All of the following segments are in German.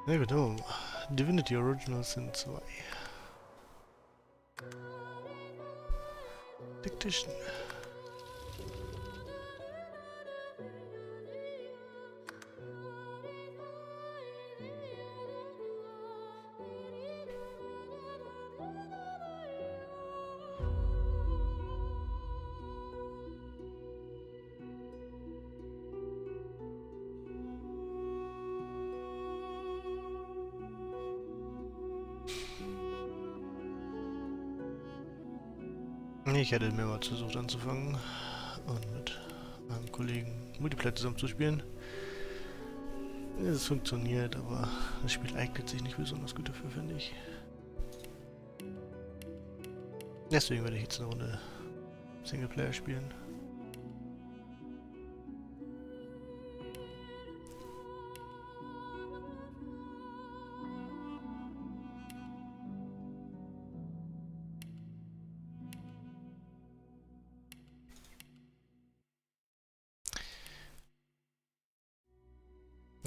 Ja genau. Divinity Originals sind 2. Tactician. Ich hätte mehrmals versucht anzufangen und mit meinem Kollegen Multiplayer zusammen zu spielen. Es funktioniert, aber das Spiel eignet sich nicht besonders gut dafür, finde ich. Deswegen werde ich jetzt eine Runde Singleplayer spielen.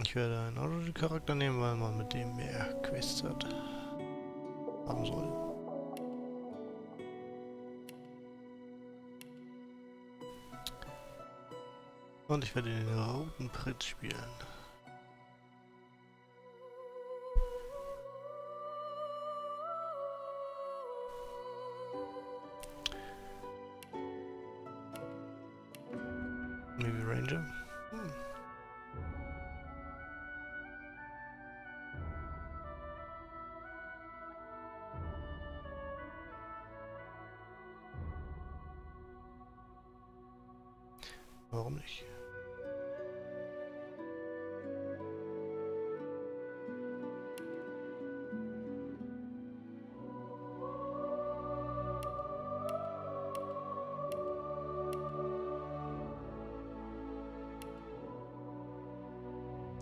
Ich werde einen Origin-Charakter nehmen, weil man mit dem mehr Quests haben soll. Und ich werde den roten Prinz spielen. Maybe Ranger. Warum nicht?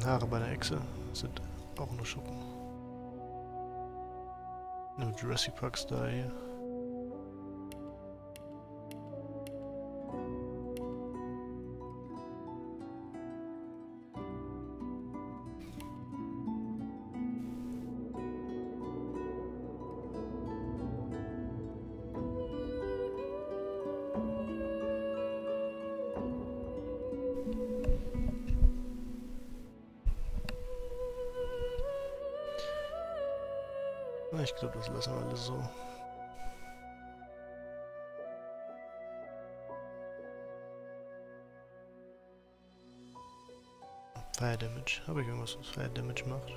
Haare bei der Echse sind auch nur Schuppen. Eine Jurassic Park Style hier. Na, ich glaube, das lassen wir alles so. Fire Damage. Habe ich irgendwas, was Fire Damage macht?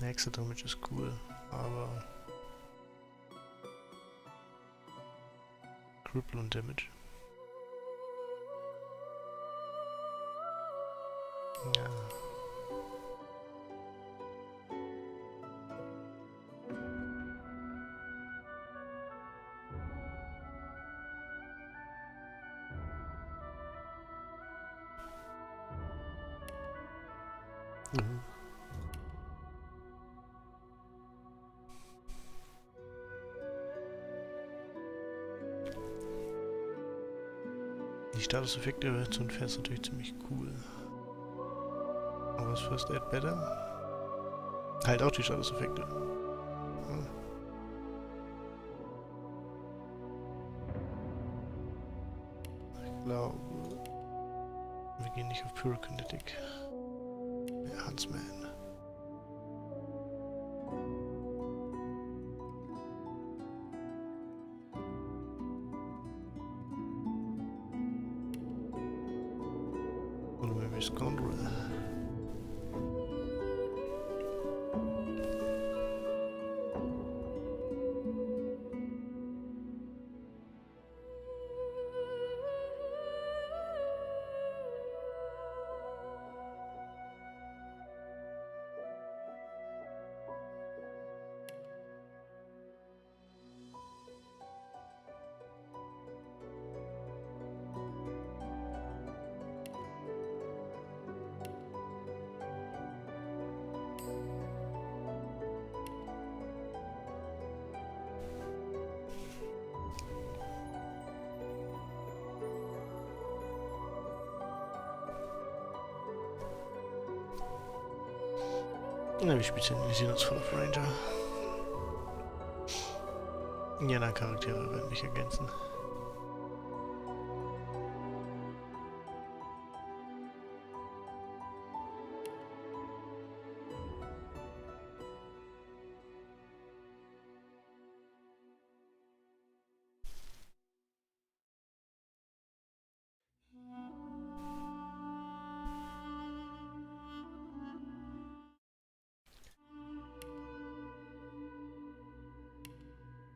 Extra Damage ist cool, aber Cripple und Damage. Ja. Mhm. Die Statuseffekte zu entfernen ist natürlich ziemlich cool. Aber ist First Aid better? Halt auch die Statuseffekte. Hm. Ich glaube, wir gehen nicht auf Pure Kinetic. Ja, Huntsman. you scoundrel. Na, wir spezialisieren uns voll auf Ranger. Ja, na, Charaktere werden mich ergänzen.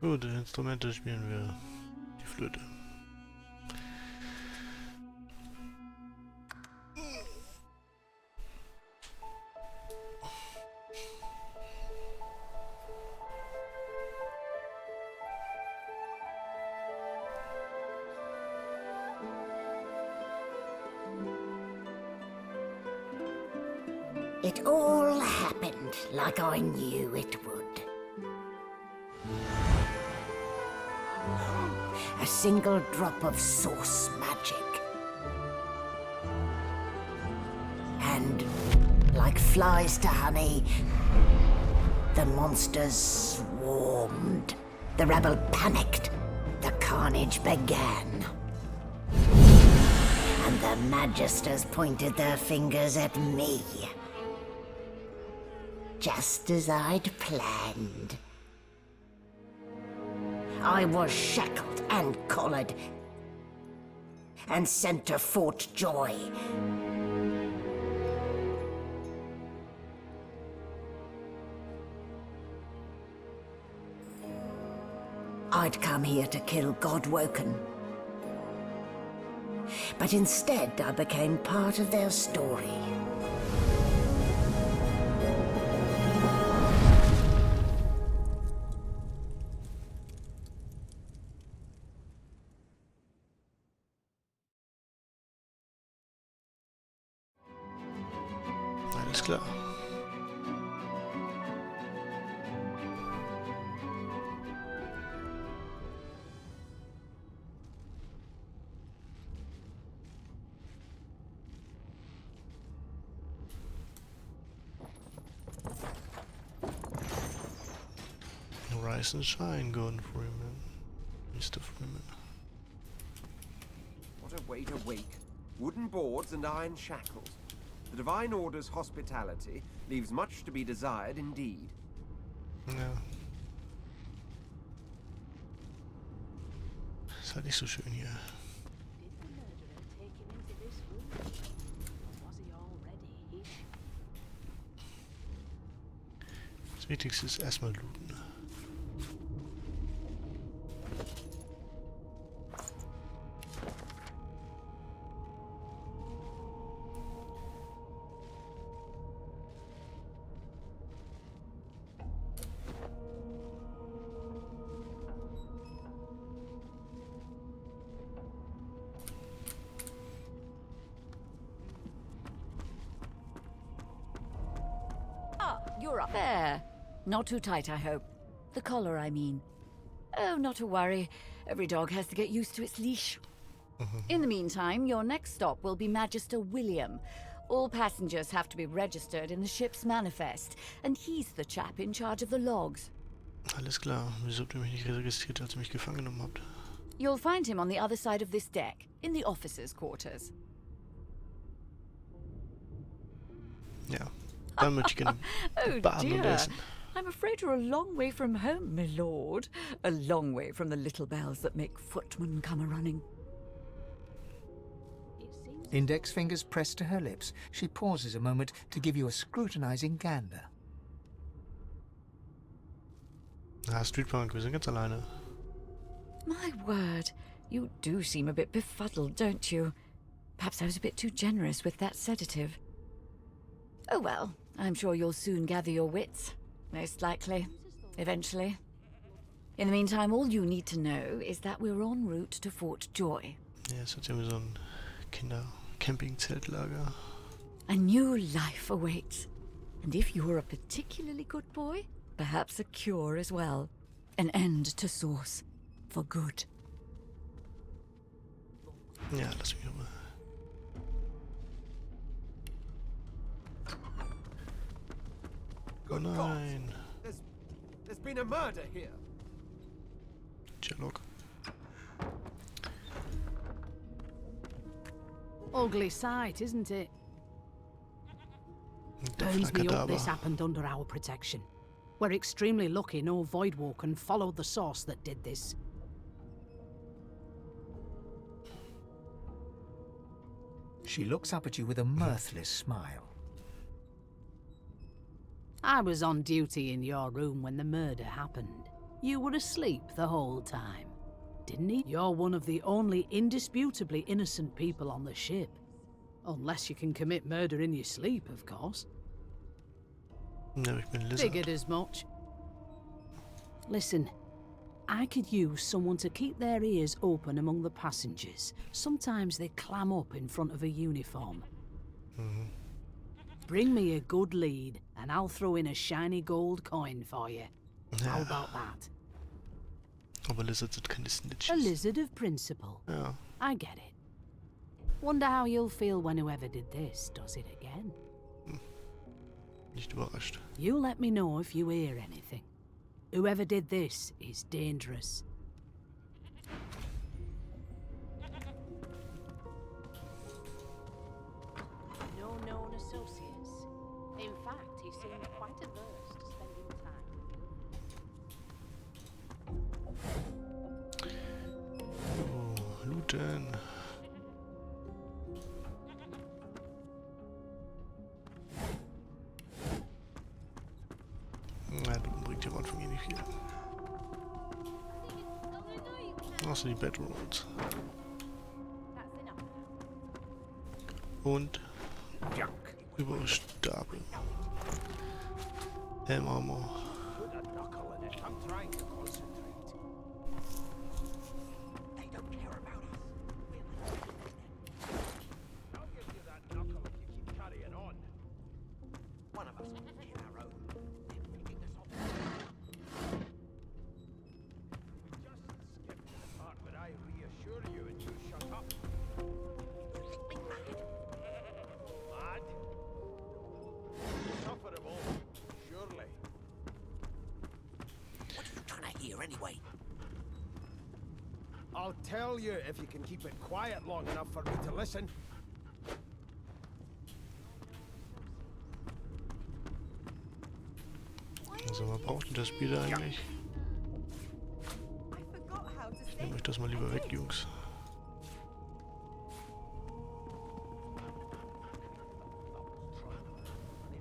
Gut, Instrumente spielen wir die Flöte. It all happened like I knew it would. A single drop of source magic. And, like flies to honey, the monsters swarmed. The rebel panicked. The carnage began. And the Magisters pointed their fingers at me. Just as I'd planned. I was shackled and collared, and sent to Fort Joy. I'd come here to kill Godwoken. But instead, I became part of their story. Alles klar. Rise and shine, Gordon Freeman. Mr. Freeman. What a way to wake. Wooden boards and iron shackles. The Divine Order's hospitality leaves much to be desired indeed. Ja. Ist halt nicht so schön hier. Das Wichtigste ist erstmal looten. You're up there. Not too tight, I hope. The collar, I mean. Oh, not to worry. Every dog has to get used to its leash. In the meantime, your next stop will be Magister William. All passengers have to be registered in the ship's manifest, and he's the chap in charge of the logs. Alles klar. Wieso habt ihr mich nicht registriert, als ihr mich gefangen genommen habt? You'll find him on the other side of this deck, in the officers' quarters. Ja. Dann möchte ich gerne baden und essen. I'm afraid you're a long way from home, my lord. A long way from the little bells that make footmen come a-running. It seems Index fingers pressed to her lips, she pauses a moment to give you a scrutinizing gander. Ah, Streetpunk, wir sind ganz alleine. My word, you do seem a bit befuddled, don't you? Perhaps I was a bit too generous with that sedative. Oh well, I'm sure you'll soon gather your wits. Most likely. Eventually. In the meantime, all you need to know is that we're en route to Fort Joy. Ja, es hat ja wie so ein Kinder-Camping-Zeltlager. A new life awaits. And if you're a particularly good boy, perhaps a cure as well. An end to Source. For good. Ja, lass mich nochmal. Oh nein. There's been a murder here. Sherlock. Ugly sight, isn't it? Burns Me up this happened under our protection. We're extremely lucky no Voidwalker followed the source that did this. She looks up at you with a mirthless smile. I was on duty in your room when the murder happened. You were asleep the whole time, didn't he? You're one of the only indisputably innocent people on the ship. Unless you can commit murder in your sleep, of course. No, ich bin Lizard. Figured as much. Listen, I could use someone to keep their ears open among the passengers. Sometimes they clam up in front of a uniform. Bring me a good lead, and I'll throw in a shiny gold coin for you. How about that? Aber Lizards sind keine Snitches. A lizard of principle. Ja. I get it. Wonder how you'll feel when whoever did this does it again. Nicht überrascht. You let me know if you hear anything. Whoever did this is dangerous. No known associates. In fact, he seemed quite averse to spending time with you. Oh, looten. Na, looten bringt ja am Anfang eh nicht viel. Außer die Bedrolls. Und Überstapel. Helmarmor. Anyway, I'll tell you if you can keep it quiet long enough for me to listen. Also, man braucht das Spiel eigentlich. Ich nehme euch das mal lieber weg, Jungs.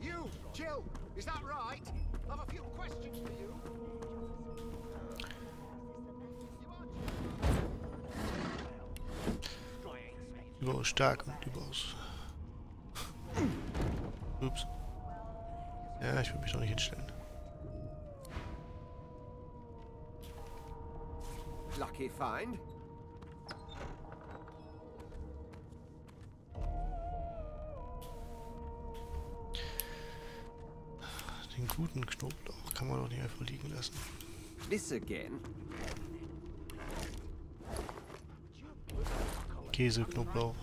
You, Jill, is that right? I've a few questions for you. Überaus stark und überaus... Ups. Ja, ich will mich doch nicht hinstellen. Lucky find. Den guten Knoblauch kann man doch nicht einfach liegen lassen. This again. Käse, Knoblauch.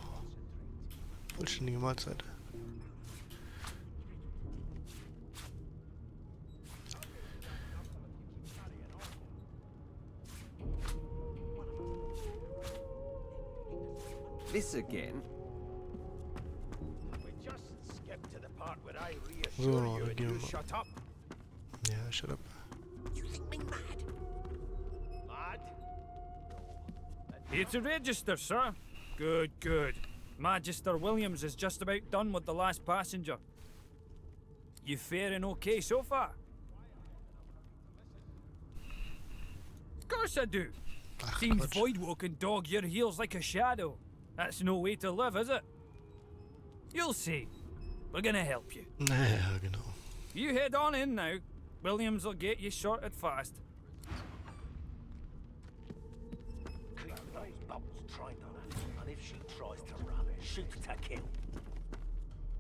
Vollständige Mahlzeit. This again. So, dann gehen wir mal. Ja, shut up. you think me mad? Here to register, sir. Good, good. Magister Williams is just about done with the last passenger. You faring okay so far? Of course I do. Seems void-walking dog your heels like a shadow. That's no way to live, is it? You'll see. We're gonna help you. Naja, genau. You head on in now. Williams will get you sorted fast. Keep those bolts trained on her, and if she tries to run, shoot to kill.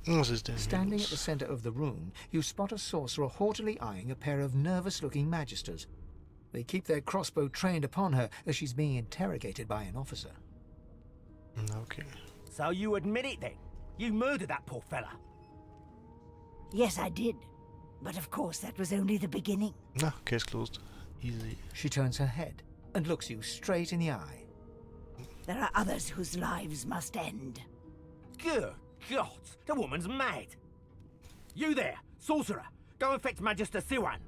Was ist denn Standing hier at the los? center of the room, you spot a sorcerer haughtily eyeing a pair of nervous-looking magisters. They keep their crossbow trained upon her as she's being interrogated by an officer. Okay. So you admit it then? You murdered that poor fella? Yes, I did. But of course, that was only the beginning. Na, case closed. Easy. She turns her head and looks you straight in the eye. There are others whose lives must end. Good God, the woman's mad. You there, sorcerer, go and fetch Magister Siwan.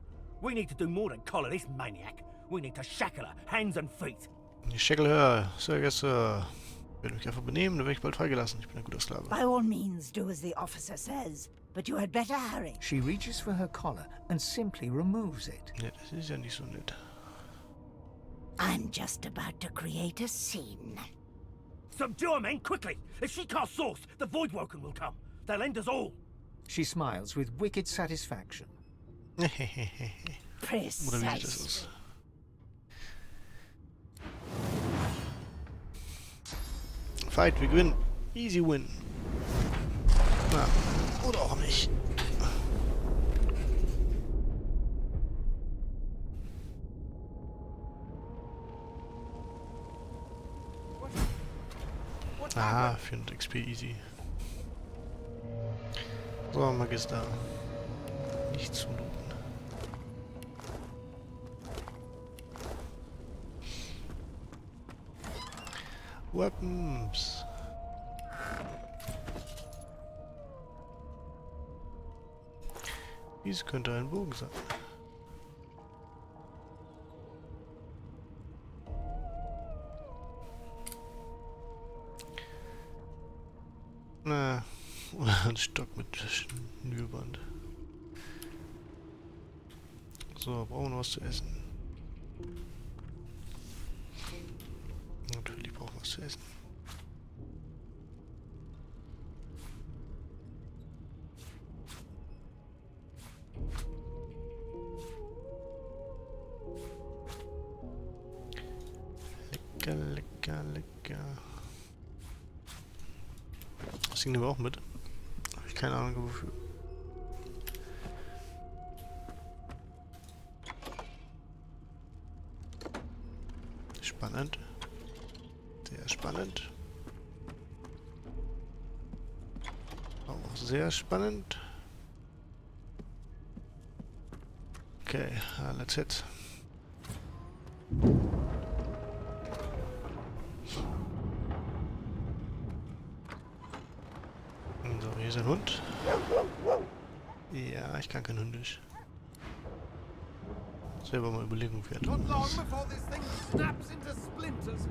We need to do more than collar this maniac. We need to shackle her, hands and feet. Ich scheckel her. Sehr geehrter. Wenn mich einfach benehmen, dann werde ich bald freigelassen. Ich bin ein guter Sklave. By all means, do as the officer says. But you had better hurry. She reaches for her collar and simply removes it. Ja, das ist ja nicht so nett. I'm just about to create a scene. Subdue her, men, quickly. If she casts source, the Voidwoken will come. They'll end us all. She smiles with wicked satisfaction. Oder wie sieht das Precisely. aus? Fight, wir gewinnen. Easy win. Na, oder auch nicht. Ah, 400 XP easy. So, Magister. Nicht zu looten. Weapons. Dies könnte ein Bogen sein. Na, oder ein Stock mit Schnürband. So, brauchen wir noch was zu essen. Natürlich brauchen wir was zu essen. Lecker, lecker, lecker. Das nehmen wir auch mit. Habe ich keine Ahnung wofür. Spannend. Sehr spannend. Auch sehr spannend. Okay, let's hit. So, hier ist ein Hund. Ja, ich kann kein Hundisch. Selber mal überlegen, wie er Not long ist. before this thing snaps into splinters.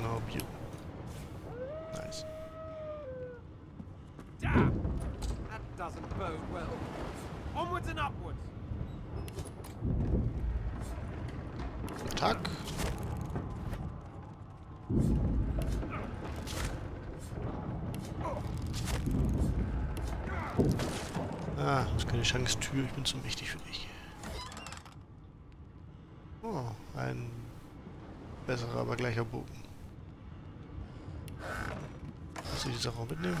No, you. Nice. Damn! That doesn't bode well. Onwards and upwards. Attack. Ah, das ist keine Chance, Tür. Ich bin zu mächtig für dich. Oh, ein besserer, aber gleicher Bogen. Muss ich die Sache auch mitnehmen?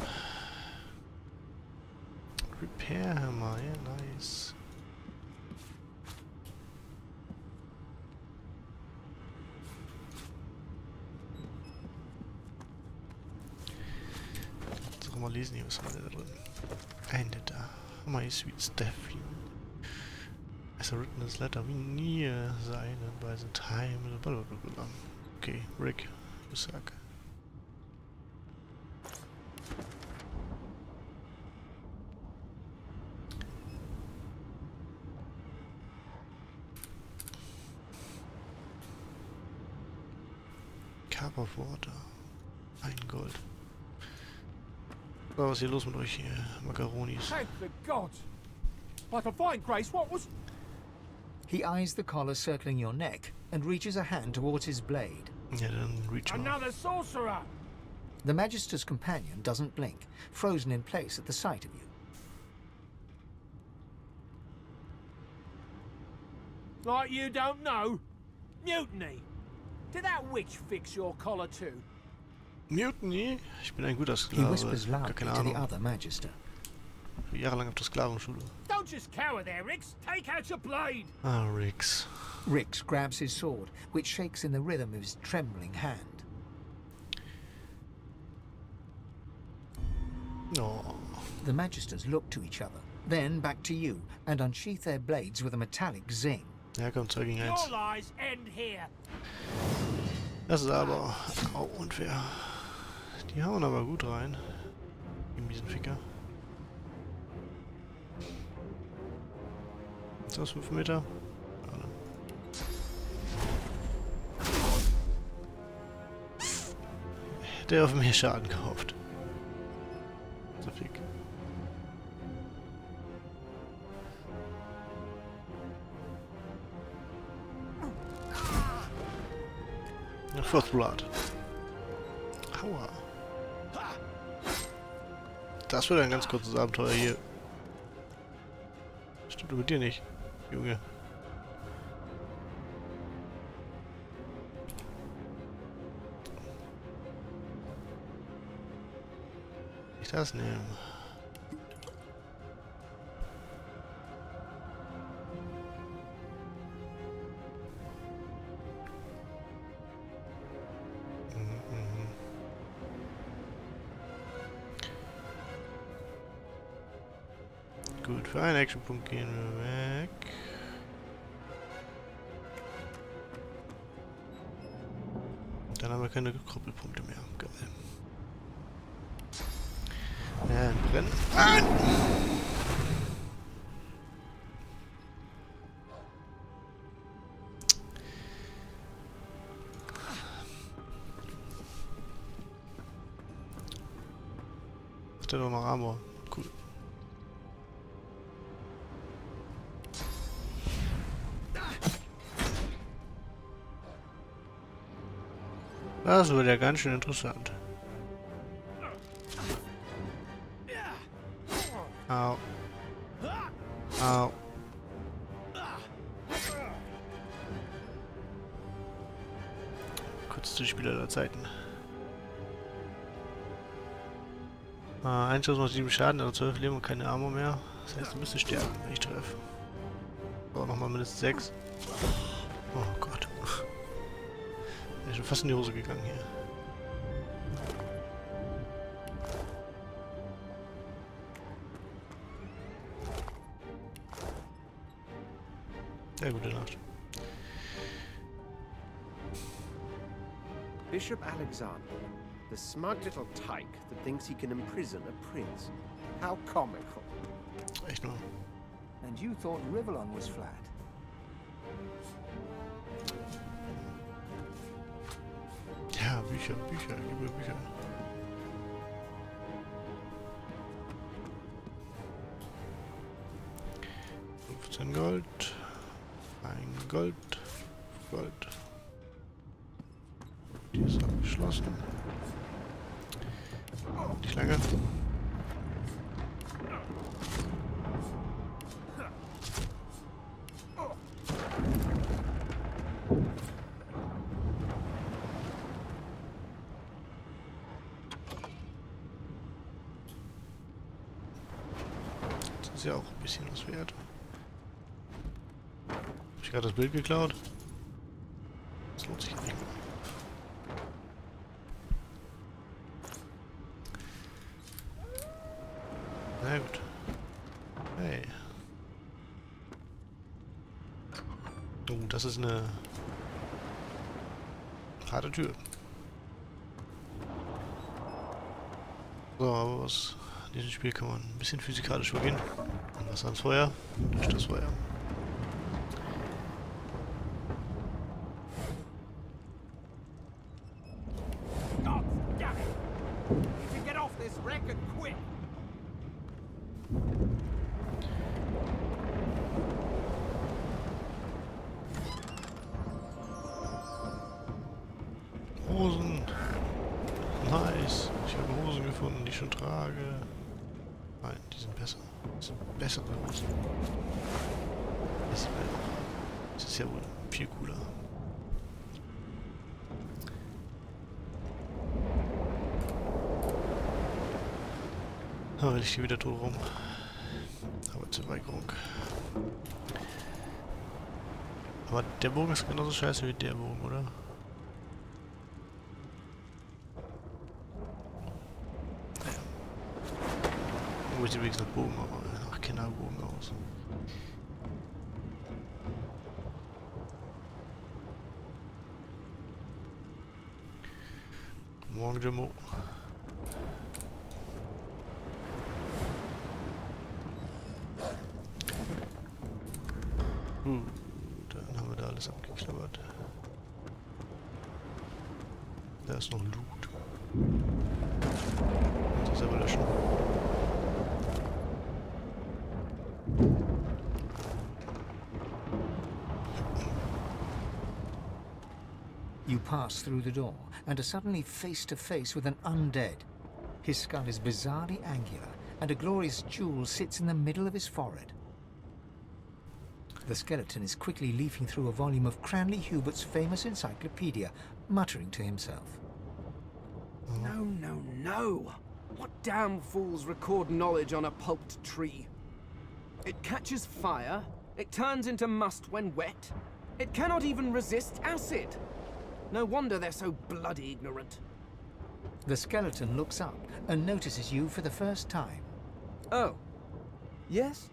Repair Hammer, ja, nice. So, mal lesen hier, was haben wir da drin? Ein da. My sweet Steffi. As a written this letter, we near the island by the time. Blablabla. Okay, Rick, you suck. Coverwater. Ein Gold. So, was ist hier los mit euch hier? Makaronis. Thank the gods! Like a fine grace, what was... He eyes the collar circling your neck and reaches a hand towards his blade. Ja, dann reach mal. Another sorcerer! The Magister's companion doesn't blink, frozen in place at the sight of you. Like you don't know? Mutiny! Did that witch fix your collar too? Mutiny? Ich bin ein guter He Sklave. whispers Gar loudly keine to the Ahnung. other Magister. Ich war jahrelang auf der Sklavenschule. Don't just cower there, Riggs! Take out your blade! Ah, Riggs. Rix grabs his sword, which shakes in the rhythm of his trembling hand. Oh. The Magisters look to each other, then back to you, and unsheath their blades with a metallic zing. Ja, komm, 2 gegen 1. Your lies end here! Das ist aber auch unfair. Die hauen aber gut rein. In diesen Ficker. Ist das 5 Meter? Warte. Der auf mehr Schaden gehofft. So fick. First Blood. Aua. Das wird ein ganz kurzes Abenteuer hier. Stimmt mit dir nicht, Junge. Ich das nehmen. Gut, für einen Actionpunkt gehen wir weg. Dann haben wir keine Krüppelpunkte mehr. Geil. Ja, brennen. Ah! Hat der doch noch Armor? Cool. Das wird ja ganz schön interessant. Au. Au. Kürzeste Spieler aller Zeiten. 1007 Schaden, also 12 Leben und keine Armor mehr. Das heißt, du müsstest sterben, wenn ich treffe. Aber nochmal mindestens 6. Oh Gott. Ich bin schon fast in die Hose gegangen hier. Ja, gute Nacht. Bishop Alexander, the smug little tyke that thinks he can imprison a prince. How comical. Echt nur. And you thought Rivellon was flat? Ja, Bücher, Bücher, liebe Bücher. Gold. Ein Gold. Gold. Die ist abgeschlossen. Nicht lange. Das ist ja auch ein bisschen was wert. Hab ich gerade das Bild geklaut? Das lohnt sich nicht mehr. Na gut. Hey. Oh, das ist eine harte Tür. So, aber was in diesem Spiel kann man ein bisschen physikalisch vorgehen. Wasser ans Feuer, durch das Feuer. schon trage. Nein, die sind besser. Das sind bessere Hosen. Das ist ja wohl viel cooler. Aber ich gehe wieder tot rum. Arbeitsverweigerung. Aber der Bogen ist genauso scheiße wie der Bogen, oder? Naja. Wo sieht übrigens nach Bogen, nach Kennerbogen aus. Guten Morgen, Jimmo. Dann haben wir da alles abgeklappert. Da ist noch Loot. Das selber löschen. You pass through the door and are suddenly face to face with an undead. His skull is bizarrely angular, and a glorious jewel sits in the middle of his forehead. The skeleton is quickly leafing through a volume of Cranley Hubert's famous encyclopedia, muttering to himself. No, no, no! What damn fools record knowledge on a pulped tree? It catches fire, it turns into must when wet, it cannot even resist acid! No wonder they're so bloody ignorant. The skeleton looks up and notices you for the first time. Oh. Yes?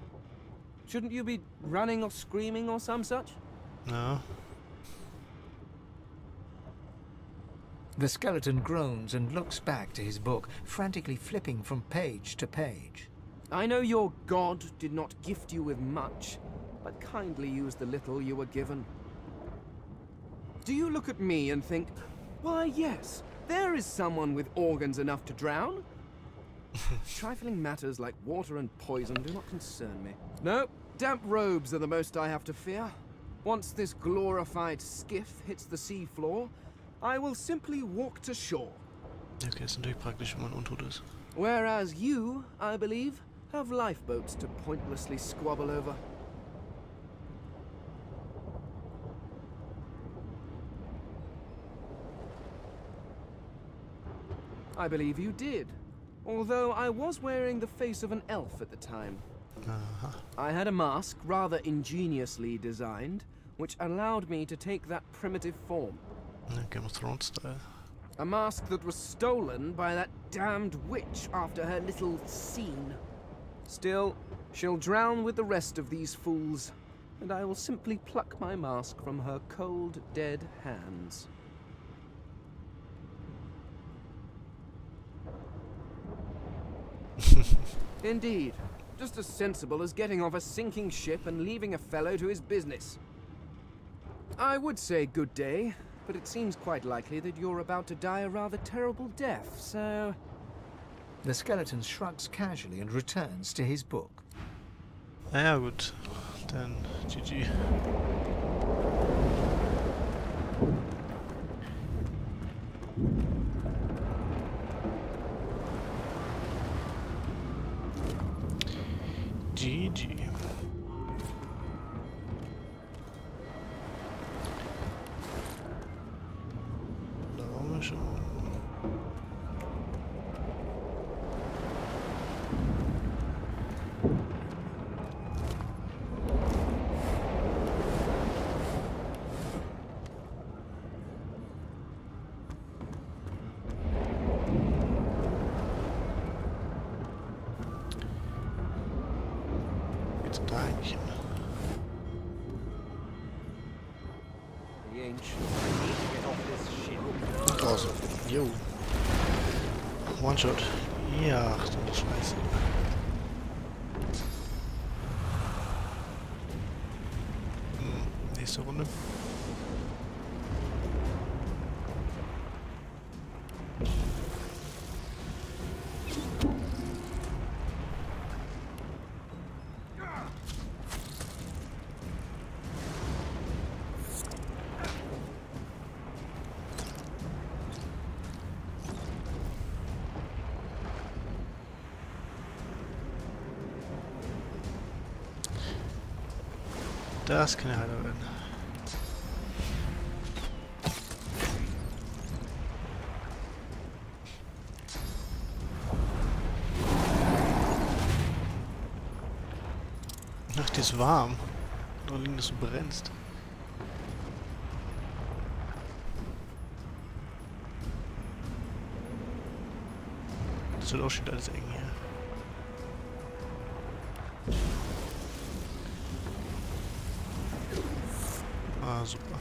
Shouldn't you be running or screaming or some such? No. The skeleton groans and looks back to his book, frantically flipping from page to page. I know your god did not gift you with much, but kindly use the little you were given. Do you look at me and think, why yes, there is someone with organs enough to drown? Trifling matters like water and poison do not concern me. No, damp robes are the most I have to fear. Once this glorified skiff hits the sea floor, I will simply walk to shore. Okay, ist natürlich praktisch, wenn man untot ist. Whereas you, I believe, have lifeboats to pointlessly squabble over. I believe you did. Although I was wearing the face of an elf at the time. I had a mask, rather ingeniously designed, which allowed me to take that primitive form. Game of Thrones style. A mask that was stolen by that damned witch after her little scene. Still, she'll drown with the rest of these fools, and I will simply pluck my mask from her cold, dead hands. Indeed. Just as sensible as getting off a sinking ship and leaving a fellow to his business. I would say good day, but it seems quite likely that you're about to die a rather terrible death, so... The skeleton shrugs casually and returns to his book. Ja gut, dann GG. GG. Da waren wir schon. Eigentlich. The ancient need to get off this ship. Draußen. Jo. One-Shot. Ja, ach du Scheiße. Nächste Runde. Das kann ja heiter werden. Ach, die ist warm. Oder liegt, dass du brennst. Das wird auch schon alles eng hier. Ah, super.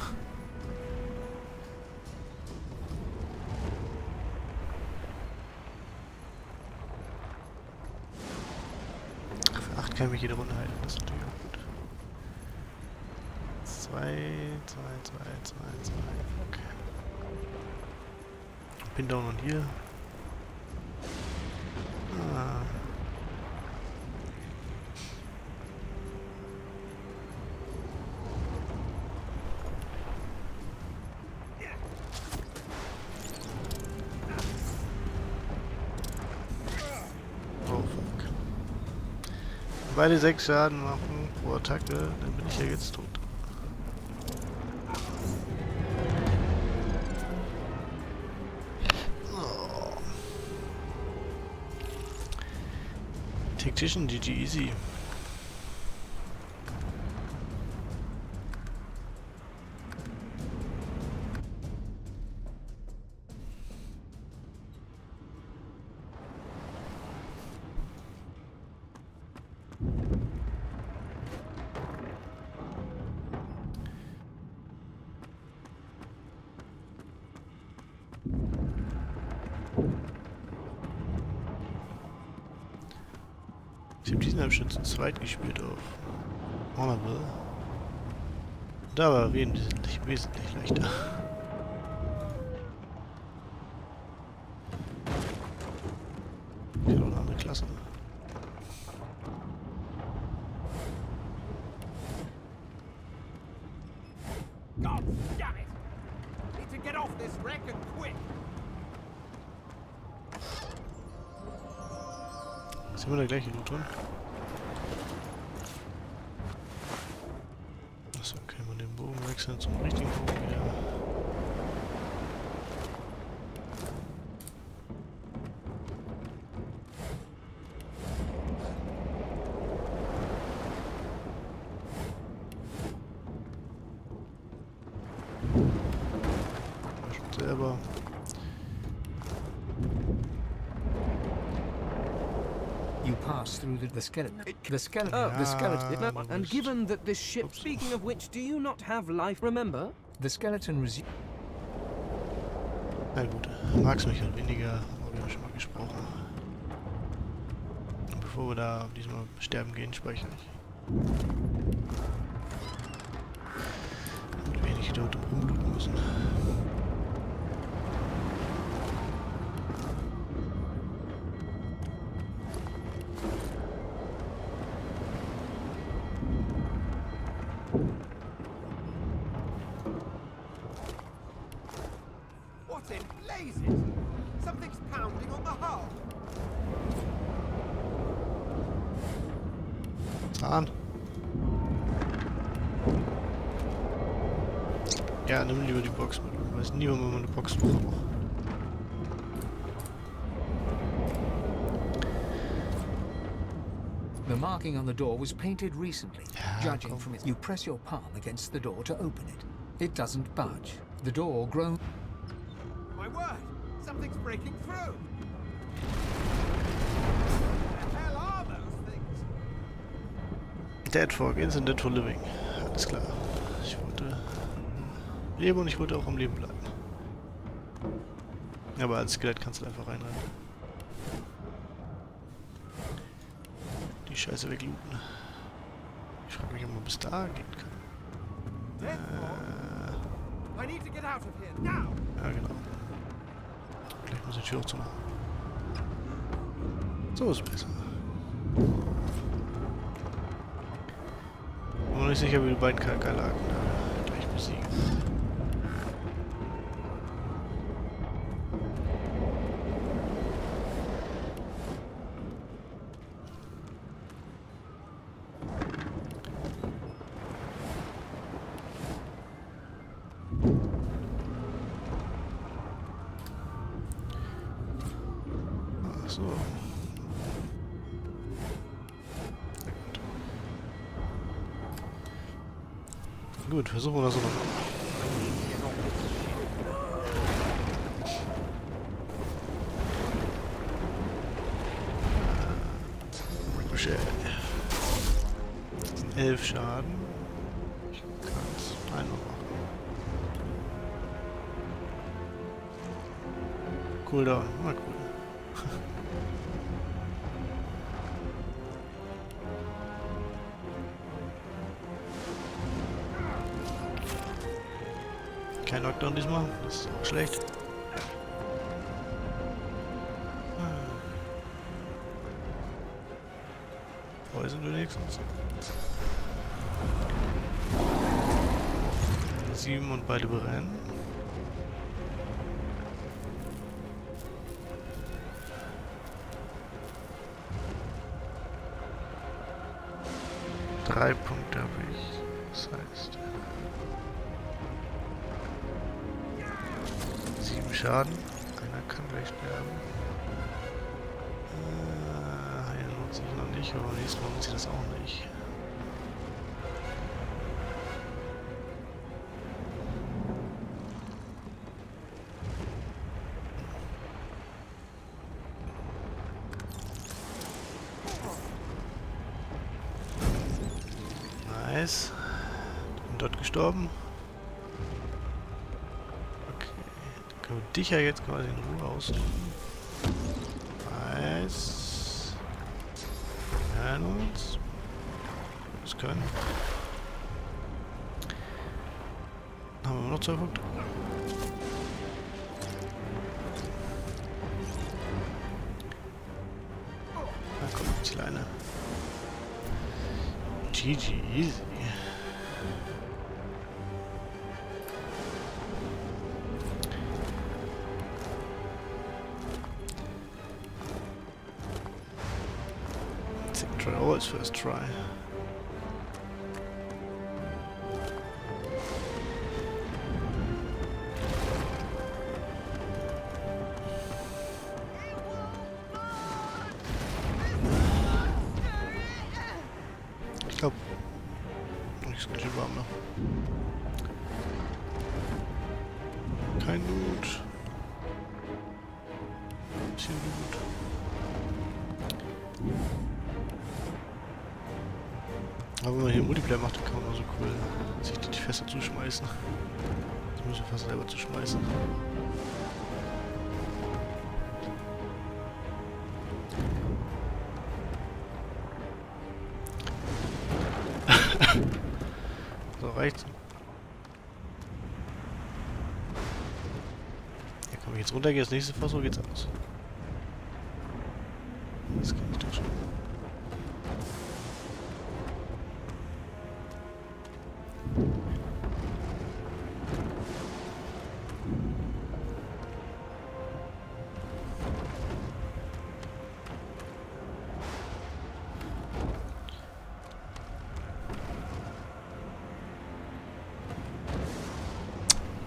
Für 8 kann ich mich jeder Runde halten, das ist natürlich auch gut. 2, 2, 2, 2, 2. Okay. Pin down und hier. Ah. Oh fuck. Beide 6 Schaden machen pro Attacke, dann bin ich ja jetzt tot. Oh. Tactician, GG easy. Diesen habe ich schon zu zweit gespielt auf Honorable. Da war wesentlich leichter. Ich habe eine andere Klasse. God damn it! Need to get off this wreck and quick! Sind wir da gleich in tun? Achso, können wir den Bogen wechseln zum richtigen Bogen wieder. Schon selber. You pass through the skeleton. The skeleton. Oh, the skeleton. Yeah, And given that this ship, speaking of which, do you not have life? Remember? The skeleton resumes. Na gut, mag's mich halt weniger, aber wir haben schon mal gesprochen. Und bevor wir da diesmal sterben gehen, speichere ich. Damit wir nicht dort rumbluten müssen. What in blazes? Something's pounding on the hull. Zahn. Ja, nimm lieber die Box mit. Ich weiß nie, wann man eine Box braucht. The marking on the door was painted recently. Ja, Judging komm. from it, you press your palm against the door to open it. It doesn't budge. The door groans. My word! Something's breaking through! What the hell are those things? Dead for Gains and Dead for Living. Alles klar. Ich wollte leben und ich wollte auch am Leben bleiben. Aber als Skelett kannst du einfach reinrennen. Die Scheiße weglooten. Ich frage mich, ob man bis da gehen kann. I need to get out of here now! Ja, genau. Vielleicht muss ich die Tür auch zumachen. So ist besser. Ich bin mir nicht sicher, wie die beiden Kakerlaken da gleich besiegen. so. Gut, versuchen wir das nochmal. Ricochet. Das sind 11 Schaden. Ich kann es einmal machen. Cooldown, mal cool. Kein Knockdown diesmal, das ist auch schlecht. Poison wenigstens. 7 und beide brennen. Drei Punkte habe ich. Das heißt 7 Schaden. Einer kann gleich sterben. Heilen lohnt sich noch nicht, aber nächstes Mal lohnt sich das auch nicht. Nice. Bin dort gestorben. Okay. Dann können wir dich ja jetzt quasi in Ruhe aussuchen. Nice. Wir hören uns. Das können. Dann haben wir noch 2 Punkte. Da kommt die Kleine. GG, easy. Second try, always first try. Ich glaube, ist ganz schön warm noch. Kein Loot. Bisschen Loot. Aber wenn man hier Multiplayer macht, dann kann man auch so cool sich die Fässer zuschmeißen. Die müssen fast selber zuschmeißen. So, reicht's. Ja, komm, wenn ich jetzt runtergehe, das nächste Fass, so geht's aus. Das kann ich doch schon.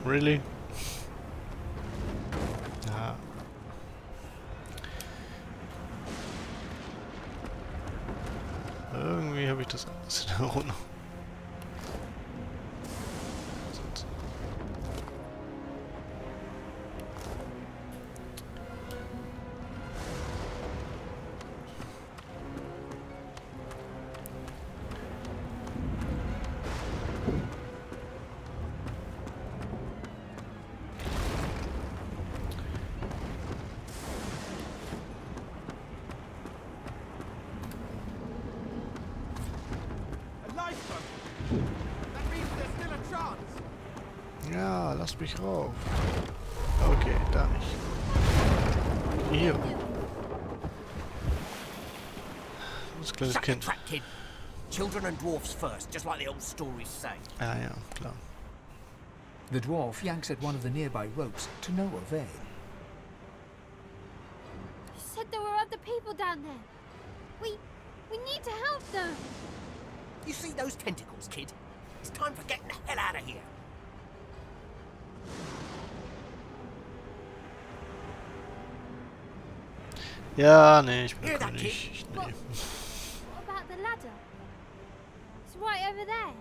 Really? Ja. Irgendwie habe ich das alles in der Runde. Ja, lasst mich rauf. Okay, da nicht. Hier. Das kleines Kind. Children and dwarfs first, just like the old stories say. Ah ja, klar. The dwarf yanks at one of the nearby ropes to no avail. You said there were other people down there. We need to help them. You see those tentacles, kid? It's time for getting the hell out of here. Ja, nee, ich bin der König. Nee. What about the ladder? It's right over there.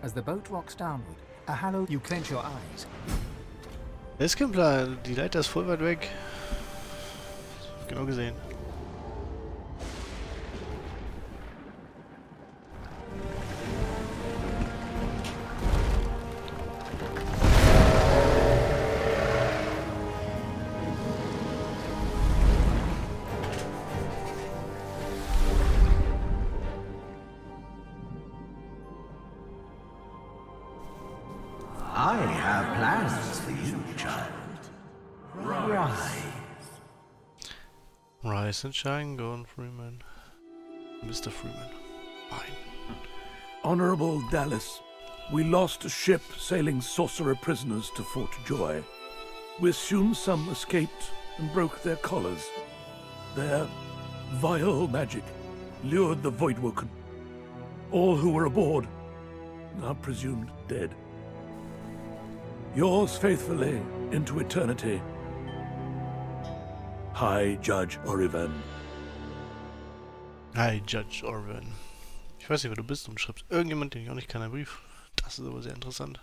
As the boat rocks downward, a hallow, you clench your eyes. Es kein Plan. Die Leiter ist voll weit weg. Genau gesehen. I have plans for you, child. Rise. Rise and shine, Gordon Freeman. Mr. Freeman. Fine. Honorable Dallas, we lost a ship sailing sorcerer prisoners to Fort Joy. We assume some escaped and broke their collars. Their vile magic lured the Voidwoken. All who were aboard are presumed dead. Yours faithfully into eternity, High Judge Oriven. Hi, Judge Orwin. Ich weiß nicht, wer du bist und schreibst irgendjemand, den ich auch nicht kann, einen Brief. Das ist aber sehr interessant.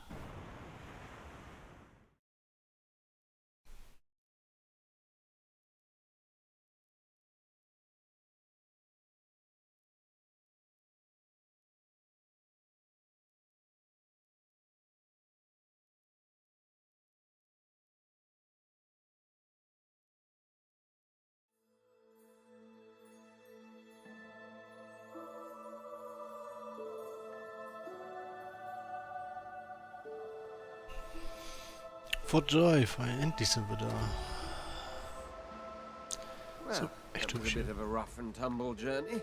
Fort Joy, fein, endlich sind wir da. So, echt That was hübsch a hier. bit of a rough and tumble journey.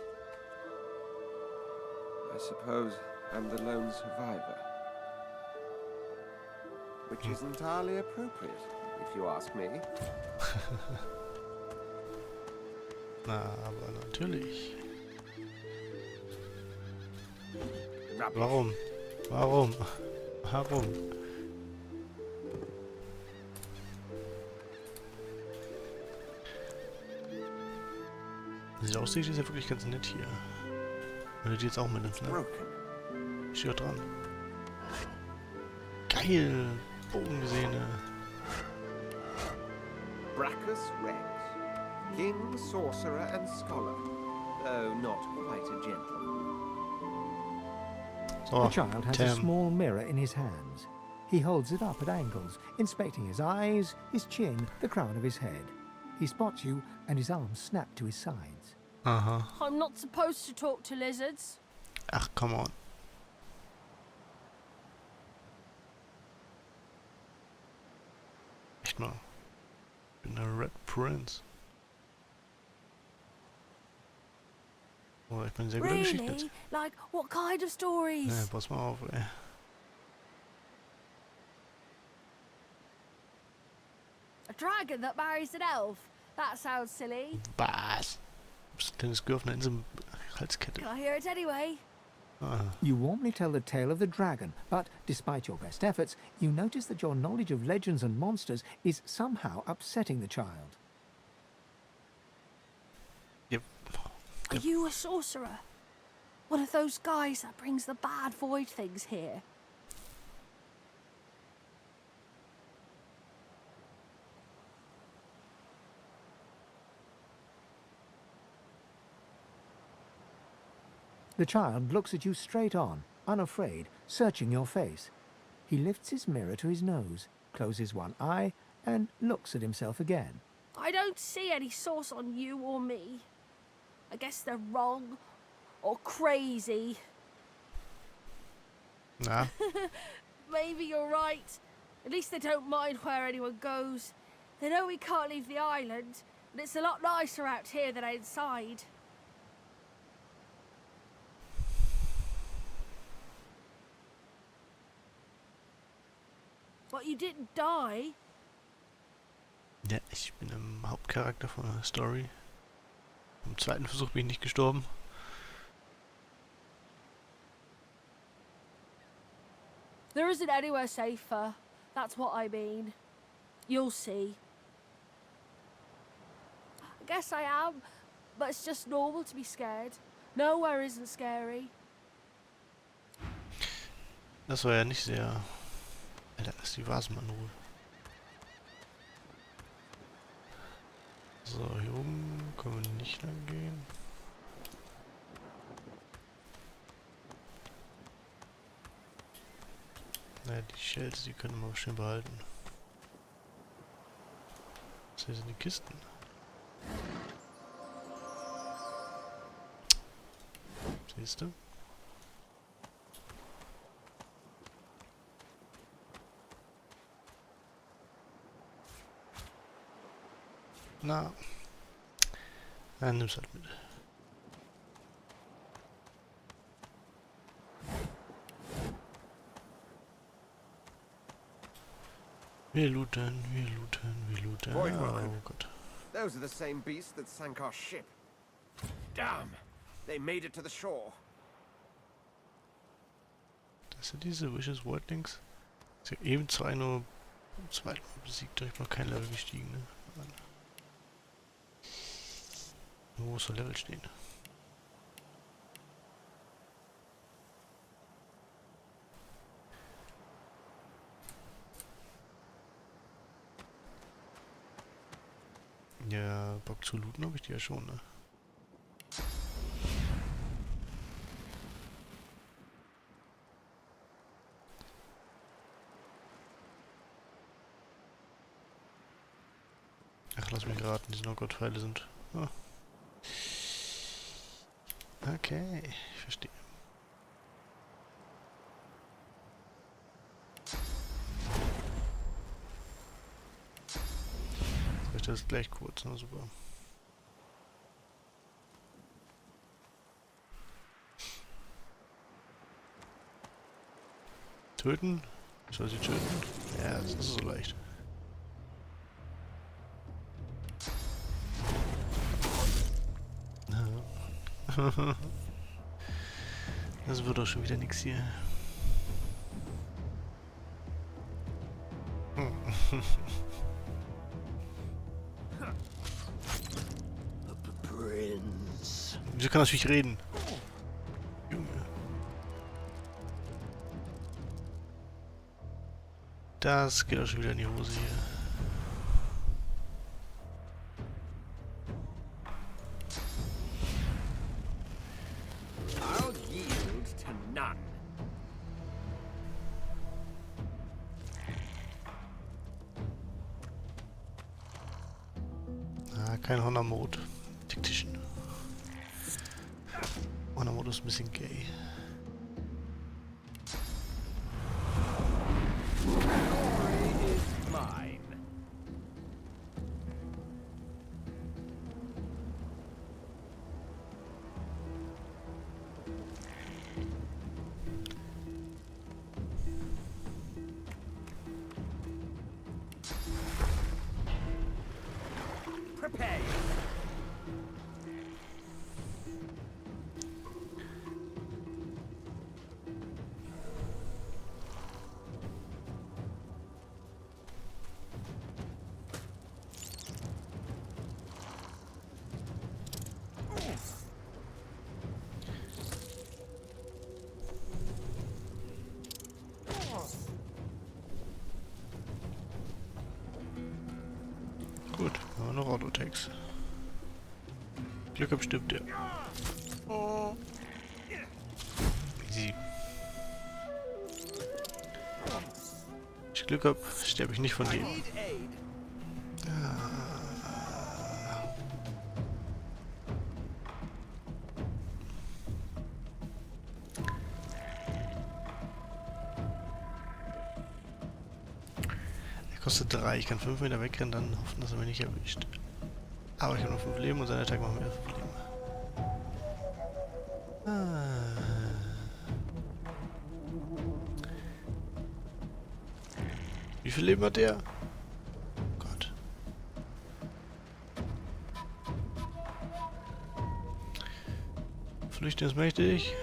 I suppose I'm the lone survivor. Which is entirely appropriate, if you ask me. Na, aber natürlich. Rubbish. Warum? Warum? Warum? Sieht aus, die ist ja wirklich ganz nett hier. Wenn du die jetzt auch mitnimmst, ne? Broken. Steht dran. Geil! Bogengesehene. Brachus Rex. King, sorcerer, and scholar. Though not quite a gentleman. So, The child has a Tam. small mirror in his hands. He holds it up at angles, inspecting his eyes, his chin, the crown of his head. He spots you, and his arms snap to his sides. Aha. I'm not supposed to talk to lizards. Ach, come on. Echt mal. Ich bin der Red Prince. Oh, ich bin sehr guter Geschichte. Really? Like, what kind of stories? Ja, pass mal auf, ey. A dragon that marries an elf? That sounds silly. Was? Du bist ein kleines Girl auf einer Insel mit Halskette. Can I hear it anyway? Ah. You warmly tell the tale of the dragon, but despite your best efforts, you notice that your knowledge of legends and monsters is somehow upsetting the child. Yep. Are you a sorcerer? One of those guys that brings the bad void things here? The child looks at you straight on, unafraid, searching your face. He lifts his mirror to his nose, closes one eye, and looks at himself again. I don't see any source on you or me. I guess they're wrong or crazy. Na? Maybe you're right. At least they don't mind where anyone goes. They know we can't leave the island, and it's a lot nicer out here than inside. But you didn't die. Ja, ich bin im Hauptcharakter von der Story. Im zweiten Versuch bin ich nicht gestorben. There isn't anywhere safer. That's what I mean. You'll see. I guess I am but it's just normal to be scared. Nowhere isn't scary. Das war ja nicht sehr... Alter, lass die Vasen mal in Ruhe. So, hier oben können wir nicht lang gehen. Naja, die Shells, die können wir schön behalten. Was hier sind die Kisten? Siehst du? Na. Dann nimm's halt mit. Wir looten, wir looten, wir looten. Oh Gott. Those are the same beasts that sank our ship. Damn! They made it to the shore. Das sind diese Vicious Wildlings. Ich habe eben zwei nur zweimal besiegt, da ich noch kein Level gestiegen, ne? Wo muss der Level stehen? Ja, Bock zu looten habe ich die ja schon, ne? Ach, lass mich raten, die Knockout-Pfeile sind. Oh. Okay, ich verstehe. Das ist gleich kurz, na super. Töten? Soll sie töten? Ja, das ist so leicht. Das wird doch schon wieder nix hier. Wieso kann das nicht reden? Junge. Das geht auch schon wieder in die Hose hier. Kein Honor-Mode. Tactician. Honor-Mode ist ein bisschen gay. Gut, haben wir noch Auto-Attacks. Glück hab stirbt der. Oh. Easy. Ich Glück hab, sterbe ich nicht von dem. Kostet 3. Ich kann 5 Meter wegrennen, dann hoffen, dass er mich nicht erwischt. Aber ich habe noch 5 Leben und seine Attack machen mir 5 Leben. Wie viel Leben hat der? Gott. Flüchten ist mächtig.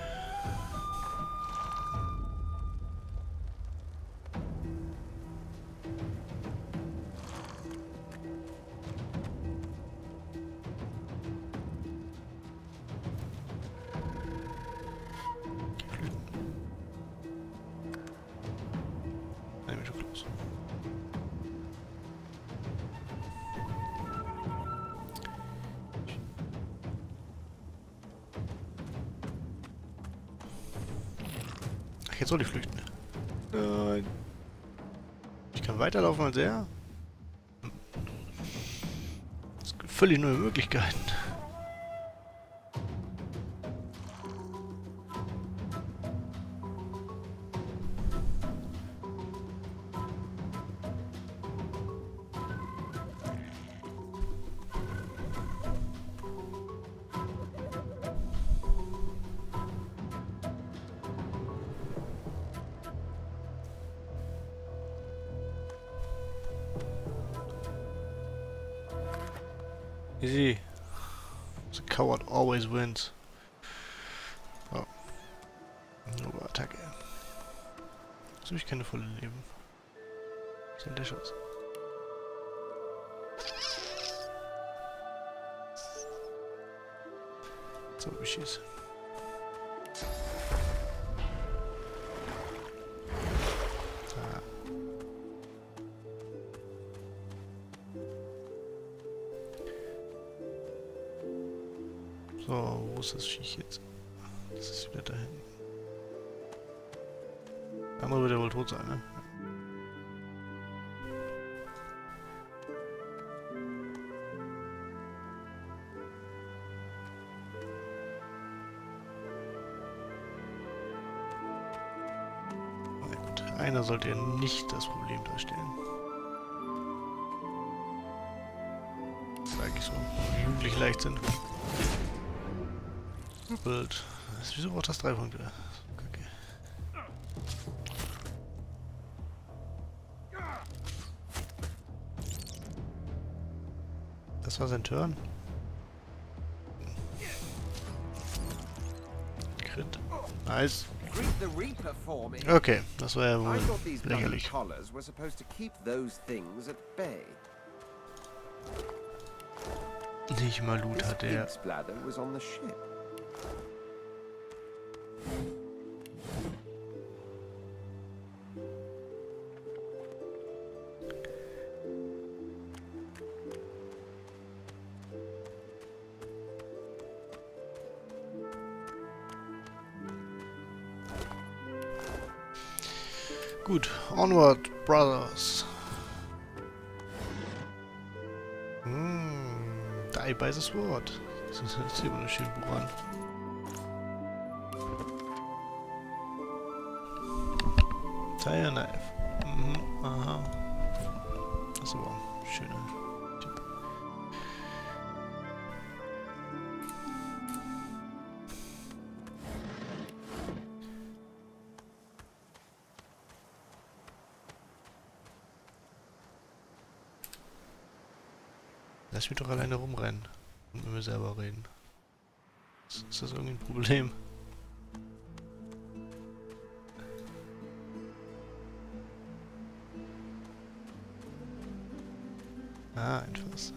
Nehme ich auch los. Ach, jetzt soll ich flüchten. Nein. Ich kann weiterlaufen als er. Das gibt völlig neue Möglichkeiten. Easy. The coward always wins. Oh. Nur Attacke. Jetzt habe ich keine volle Leben. Was ist denn der Schuss? So, ich schieße. So, wo ist das Viech jetzt? Das ist wieder dahin. Der andere wird ja wohl tot sein, ne? Na gut, einer sollte ja nicht das Problem darstellen. Das ist eigentlich so jugendlich leicht sind. Bild. Wieso braucht das 3 Punkte? Kacke. Das war sein Turn. Crit. Nice. Okay, das war ja wohl lächerlich. Nicht mal Loot hat er. Gut, onward, brothers. Die by the sword. Das ist jetzt hier mal ein schönes Buch an. Tire Knife. Aha. Das ist aber ein schöner Typ. Lass mich doch alleine rumrennen und mit mir selber reden. Ist das irgendwie ein Problem? Ah, ein Fass.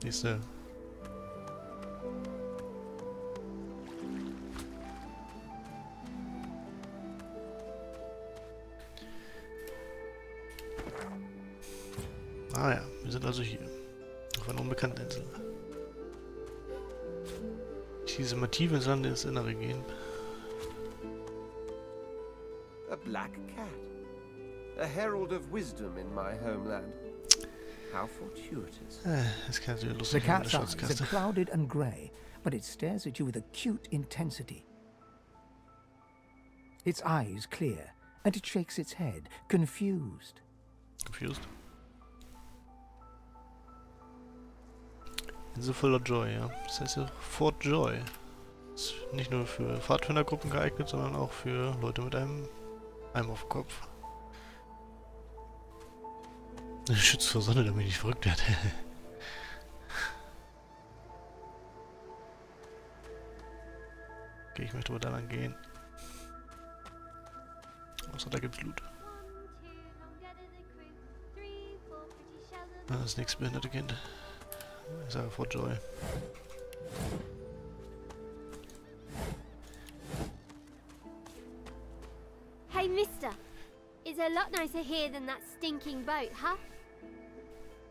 Siehste. Ah ja, wir sind also hier. Auf einer unbekannten Insel. Diese mal tief ins Land ins Innere gehen. A black cat. A herald of wisdom in my homeland. How fortuitous. Das kann natürlich The lustig sein, cat's eyes are clouded and grey, but it stares at you with acute intensity. Its eyes clear, and it shakes its head, confused. Confused? Insel voller Joy, ja. Das heißt ja Fort Joy. Ist nicht nur für Pfadfindergruppen geeignet, sondern auch für Leute mit einem Eimer auf dem Kopf. Schützt vor Sonne, damit ich nicht verrückt werde. Okay, ich möchte aber da lang gehen. Außer da gibt's Loot. Das ist nichts behinderte Kind. Ich sage Fort Joy. Hey, mister. It's a lot nicer here than that stinking boat, huh?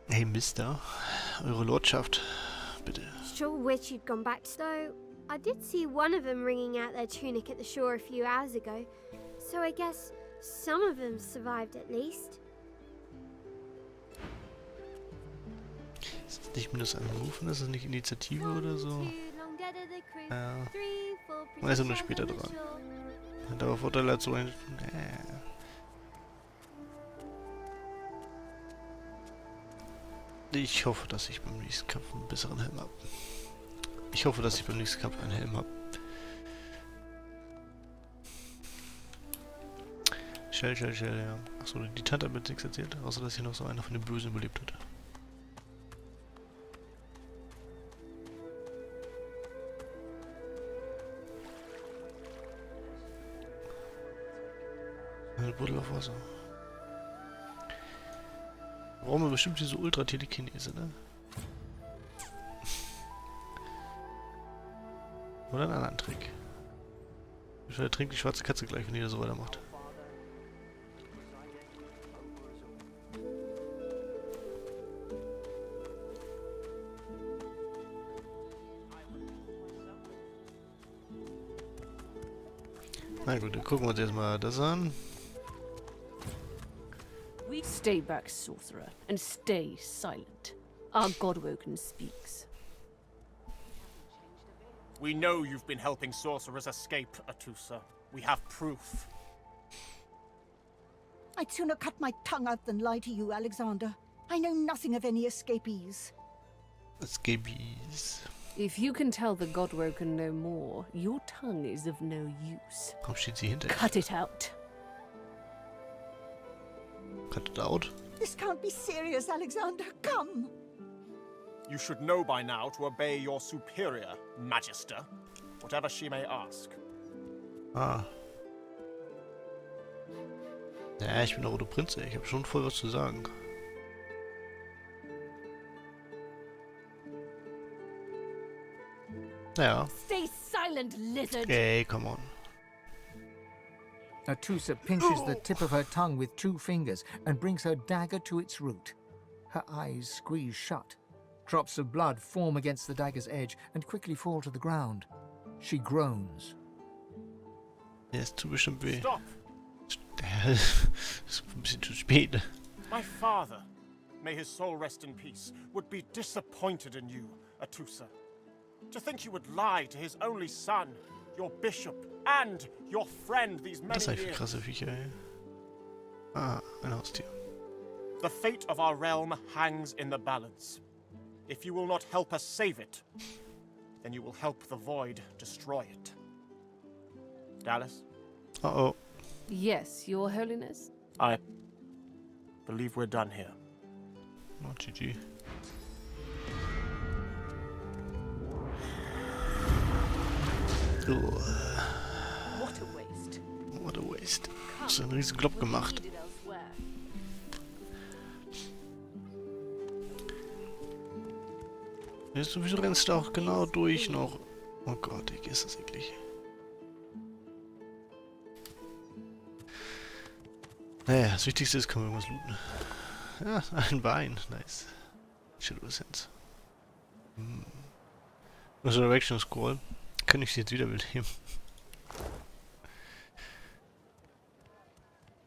Hey, Mister. Eure Lordschaft. Bitte. Sure wish you'd gone back to... Though, I did see one of them wringing out their tunic at the shore a few hours ago. So I guess some of them survived at least. Ist das nicht minus anrufen? Ist das nicht Initiative oder so? Ja. Man ist ja nur später dran. Darauf Vorteil hat so ein... Ich hoffe, dass ich beim nächsten Kampf einen besseren Helm habe. Ich hoffe, dass ich beim nächsten Kampf einen Helm habe. Shell, ja. Achso, die Tante hat mir nichts erzählt, außer dass hier noch so einer von den Bösen überlebt hat. Ein Buddel auf Wasser. Brauchen wir bestimmt diese Ultra-Telekinese, ne? Oder einen anderen Trick. Er trinkt die schwarze Katze gleich, wenn jeder so weitermacht. Na gut, dann gucken wir uns erstmal das an. Stay back, sorcerer, and stay silent. Our Godwoken speaks. We know you've been helping sorcerers escape, Atusa. We have proof. I'd sooner cut my tongue out than lie to you, Alexander. I know nothing of any escapees. Escapees. If you can tell the Godwoken no more, your tongue is of no use. Warum steht sie hinter? Cut it out. Cut it out? This can't be serious, Alexander. Come. You should know by now to obey your superior, Magister, whatever she may ask. Ah. Ja, ich bin der rote Prinz, ey. Ich habe schon voll was zu sagen. Ja. Stay silent, lizard. Hey, come on. Atusa pinches the tip of her tongue with 2 fingers and brings her dagger to its root. Her eyes squeeze shut. Drops of blood form against the dagger's edge and quickly fall to the ground. She groans. Jetzt tut bestimmt weh. Stop! Ist ein bisschen zu spät. My father, may his soul rest in peace, would be disappointed in you, Atusa. To think you would lie to his only son, your bishop, and your friend these many Das ist einfach years. krasse Viecher, ey. Ah, ein Haustier. The fate of our realm hangs in the balance. If you will not help us save it, then you will help the void destroy it. Dallas? Uh-oh. Yes, Your Holiness? I believe we're done here. Oh, GG. What a waste. What a waste. Hast du einen riesen Glob gemacht. Wieso rennst du auch genau durch noch? Oh Gott, ich ist das eklig. Naja, das Wichtigste ist, können wir irgendwas looten. Ja, ein Bein. Nice. Shadow Sense. Resurrection Scroll. Kann ich sie jetzt wiederbeleben?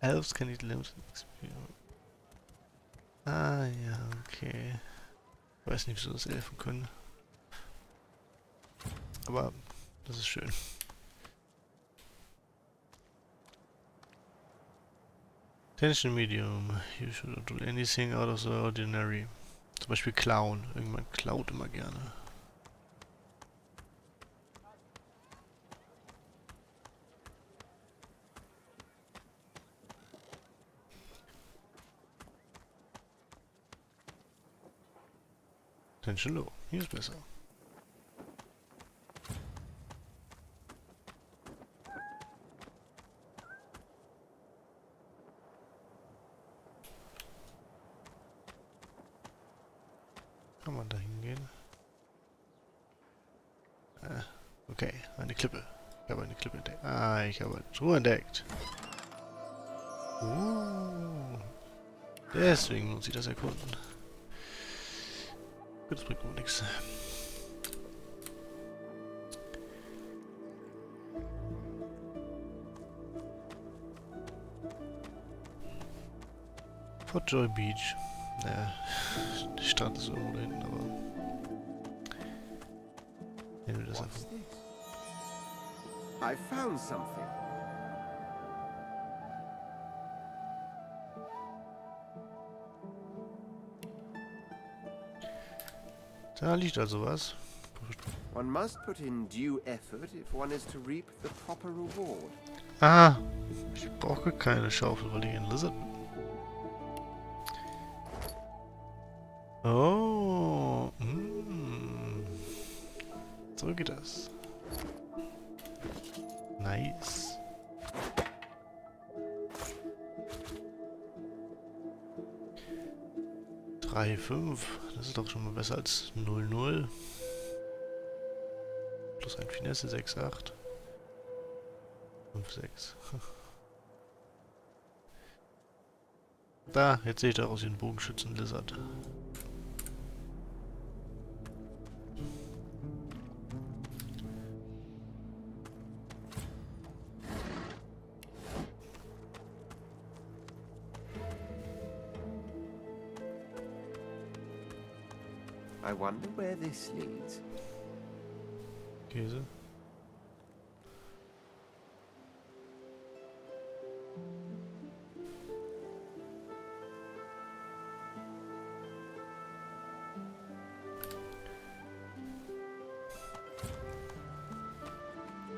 Elves can eat limbs. Ah ja, okay. Ich weiß nicht, wieso das Elfen können. Aber das ist schön. Tension Medium. You should do anything out of the ordinary. Zum Beispiel klauen. Irgendwann klaut immer gerne. Tension Low. Hier ist besser. Kann man da hingehen? Okay, eine Klippe. Ich habe eine Klippe entdeckt. Ah, ich habe eine Truhe entdeckt. Deswegen muss ich das erkunden. Gut, das bringt wohl nichts. Fort Joy Beach. Naja, der Strand ist irgendwo da hinten, aber... Nehmen wir das einfach. I found something. Da liegt also was. One must put in due effort if one is to reap the proper reward. Ah, ich brauche keine Schaufel, weil ich ein Lizard bin. Oh, so geht das. Nice. Drei, 5. Das ist doch schon mal besser als 0-0. Plus ein Finesse 6-8. 5-6. Da, jetzt sehe ich daraus den Bogenschützen-Lizard. I wonder where this leads. Käse.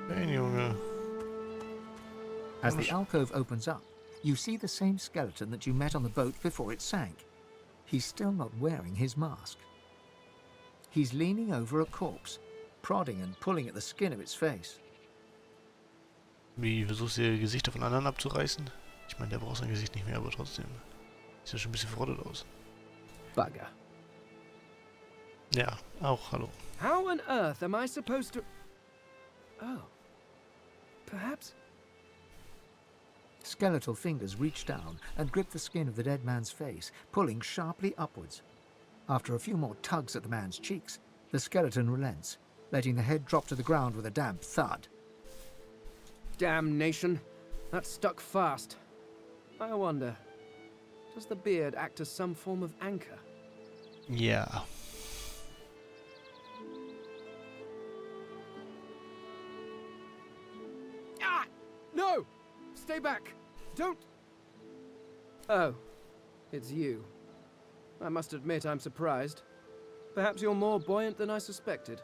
Hey, Junge. As the alcove opens up, you see the same skeleton that you met on the boat before it sank. He's still not wearing his mask. He's leaning over a corpse, prodding and pulling at the skin of its face. Wie versuchst du die Gesichter von anderen abzureißen? Ich meine, der braucht sein Gesicht nicht mehr, aber trotzdem. Sieht ja schon ein bisschen verrottet aus. Bugger. Ja, auch, hallo. How on earth am I supposed to... Oh. Perhaps... Skeletal fingers reach down and grip the skin of the dead man's face, pulling sharply upwards. After a few more tugs at the man's cheeks, the skeleton relents, letting the head drop to the ground with a damp thud. Damnation. That stuck fast. I wonder, does the beard act as some form of anchor? Yeah. Ah! No! Stay back! Don't... Oh. It's you. I must admit I'm surprised. Perhaps you're more buoyant than I suspected.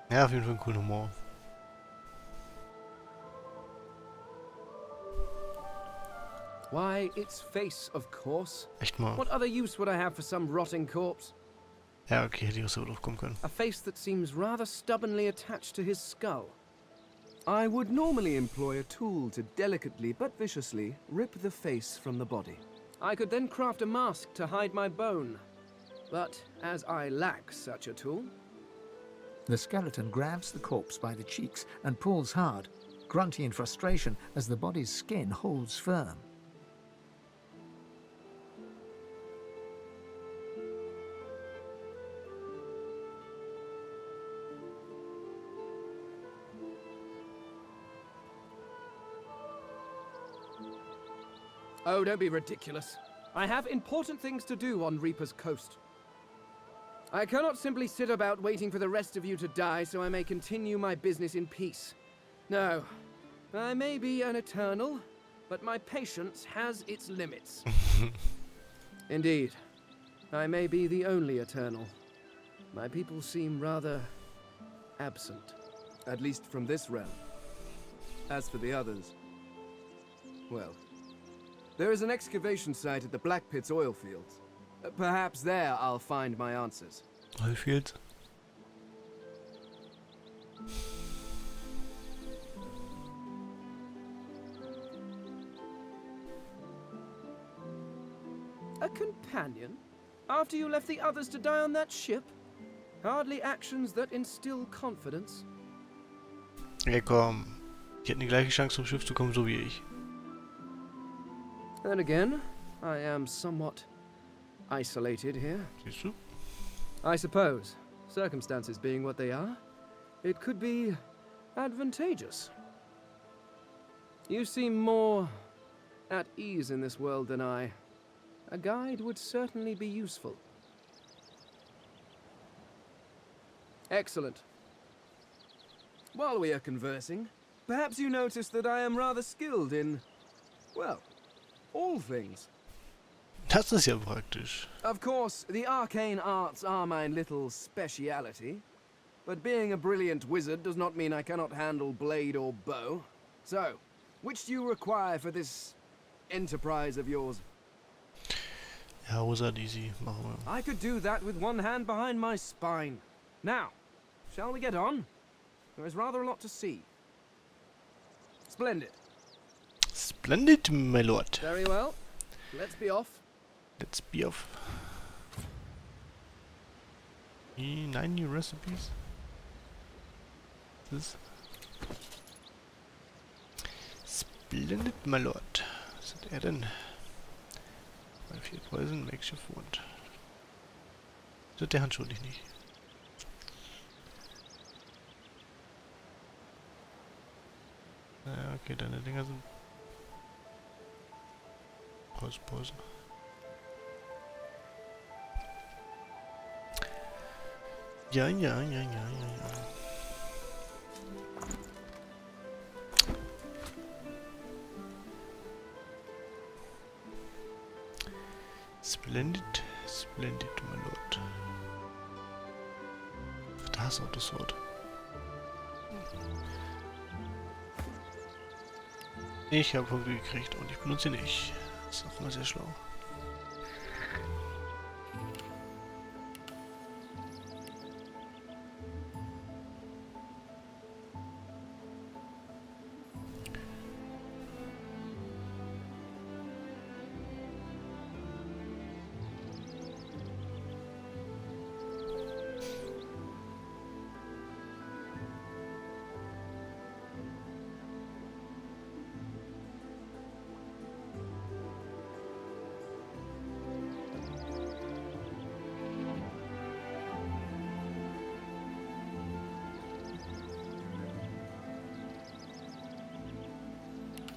Ja, auf jeden Fall ein cooler Humor. Why, its face, of course. Echt mal. What other use would I have for some rotting corpse? Ja, okay, hätte ich auch so drauf kommen können. A face that seems rather stubbornly attached to his skull. I would normally employ a tool to delicately but viciously rip the face from the body. I could then craft a mask to hide my bone. But as I lack such a tool... The skeleton grabs the corpse by the cheeks and pulls hard, grunting in frustration as the body's skin holds firm. Oh, don't be ridiculous. I have important things to do on Reaper's Coast. I cannot simply sit about waiting for the rest of you to die so I may continue my business in peace. No, I may be an eternal, but my patience has its limits. Indeed, I may be the only eternal. My people seem rather absent, at least from this realm. As for the others, well, there is an excavation site at the Black Pit's oil fields. Perhaps there I'll find my answers. Oil fields? A companion? After you left the others to die on that ship? Hardly actions that instill confidence. Ey, komm. Die hätten die gleiche Chance, zum Schiff zu kommen, so wie ich. Then again, I am somewhat isolated here. Siehst du? I suppose, circumstances being what they are, it could be advantageous. You seem more at ease in this world than I. A guide would certainly be useful. Excellent. While we are conversing, perhaps you notice that I am rather skilled in, well, all things. Das ist ja praktisch. Of course, the arcane arts are my little speciality, but being a brilliant wizard does not mean I cannot handle blade or bow. So, which do you require for this enterprise of yours? Ja, Wizard easy, machen wir. I could do that with one hand behind my spine. Now, shall we get on? There is rather a lot to see. Splendid. Splendid, my lord. Very well. Let's be off. Let's be off. 9 new recipes. This. Splendid, my lord. Was hat er denn? 4 Poison, Makeshift Wand. Das hat der Handschuh nicht. Ja, okay, deine Dinger sind... Poison. Ja. Splendid, my lord. Ach, da ist auch das Wort. Ich habe Punkte gekriegt und ich benutze sie nicht. Das ist auch mal sehr schlau.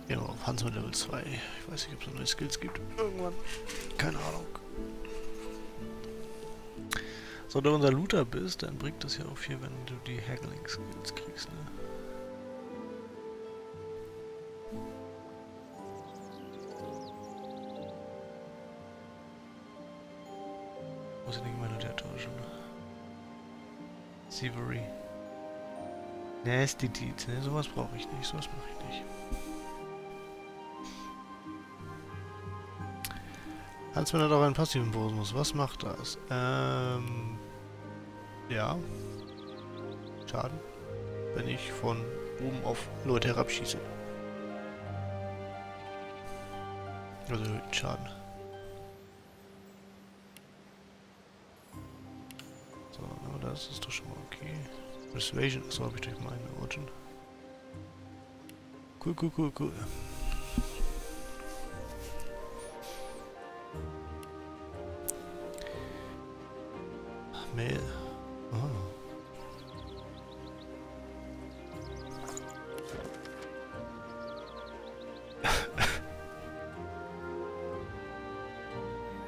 Ja, auf Hans mit Level 2. Ich weiß nicht, ob es noch neue Skills gibt. Irgendwann. Keine Ahnung. So, wenn du unser Looter bist, dann bringt das ja auch viel, wenn du die Haggling-Skills kriegst, ne? Muss ich nicht mal der tauschen. Thievery. Nasty Deeds, ne? Sowas brauche ich nicht. Sowas mache ich nicht. Als wenn er doch einen passiven Bonus. Was macht das? Ja. Schaden. Wenn ich von oben auf Leute herabschieße. Also erhöhten Schaden. So, aber das ist doch schon mal okay. Persuasion, so habe ich durch meine Origin. Cool. Mail. Oh.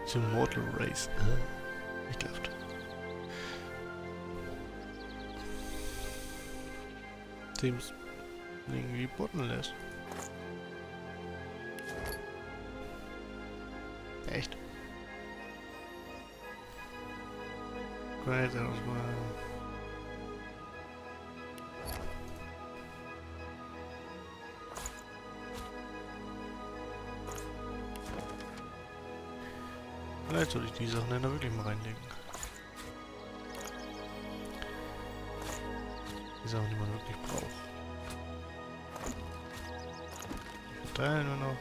The Mortal Race. Ekelhaft. Seems irgendwie bottomless. Echt? Great, that was my... Vielleicht soll ich die Sachen dann da wirklich mal reinlegen. Die Sachen, die man wirklich braucht. Wir verteilen nur noch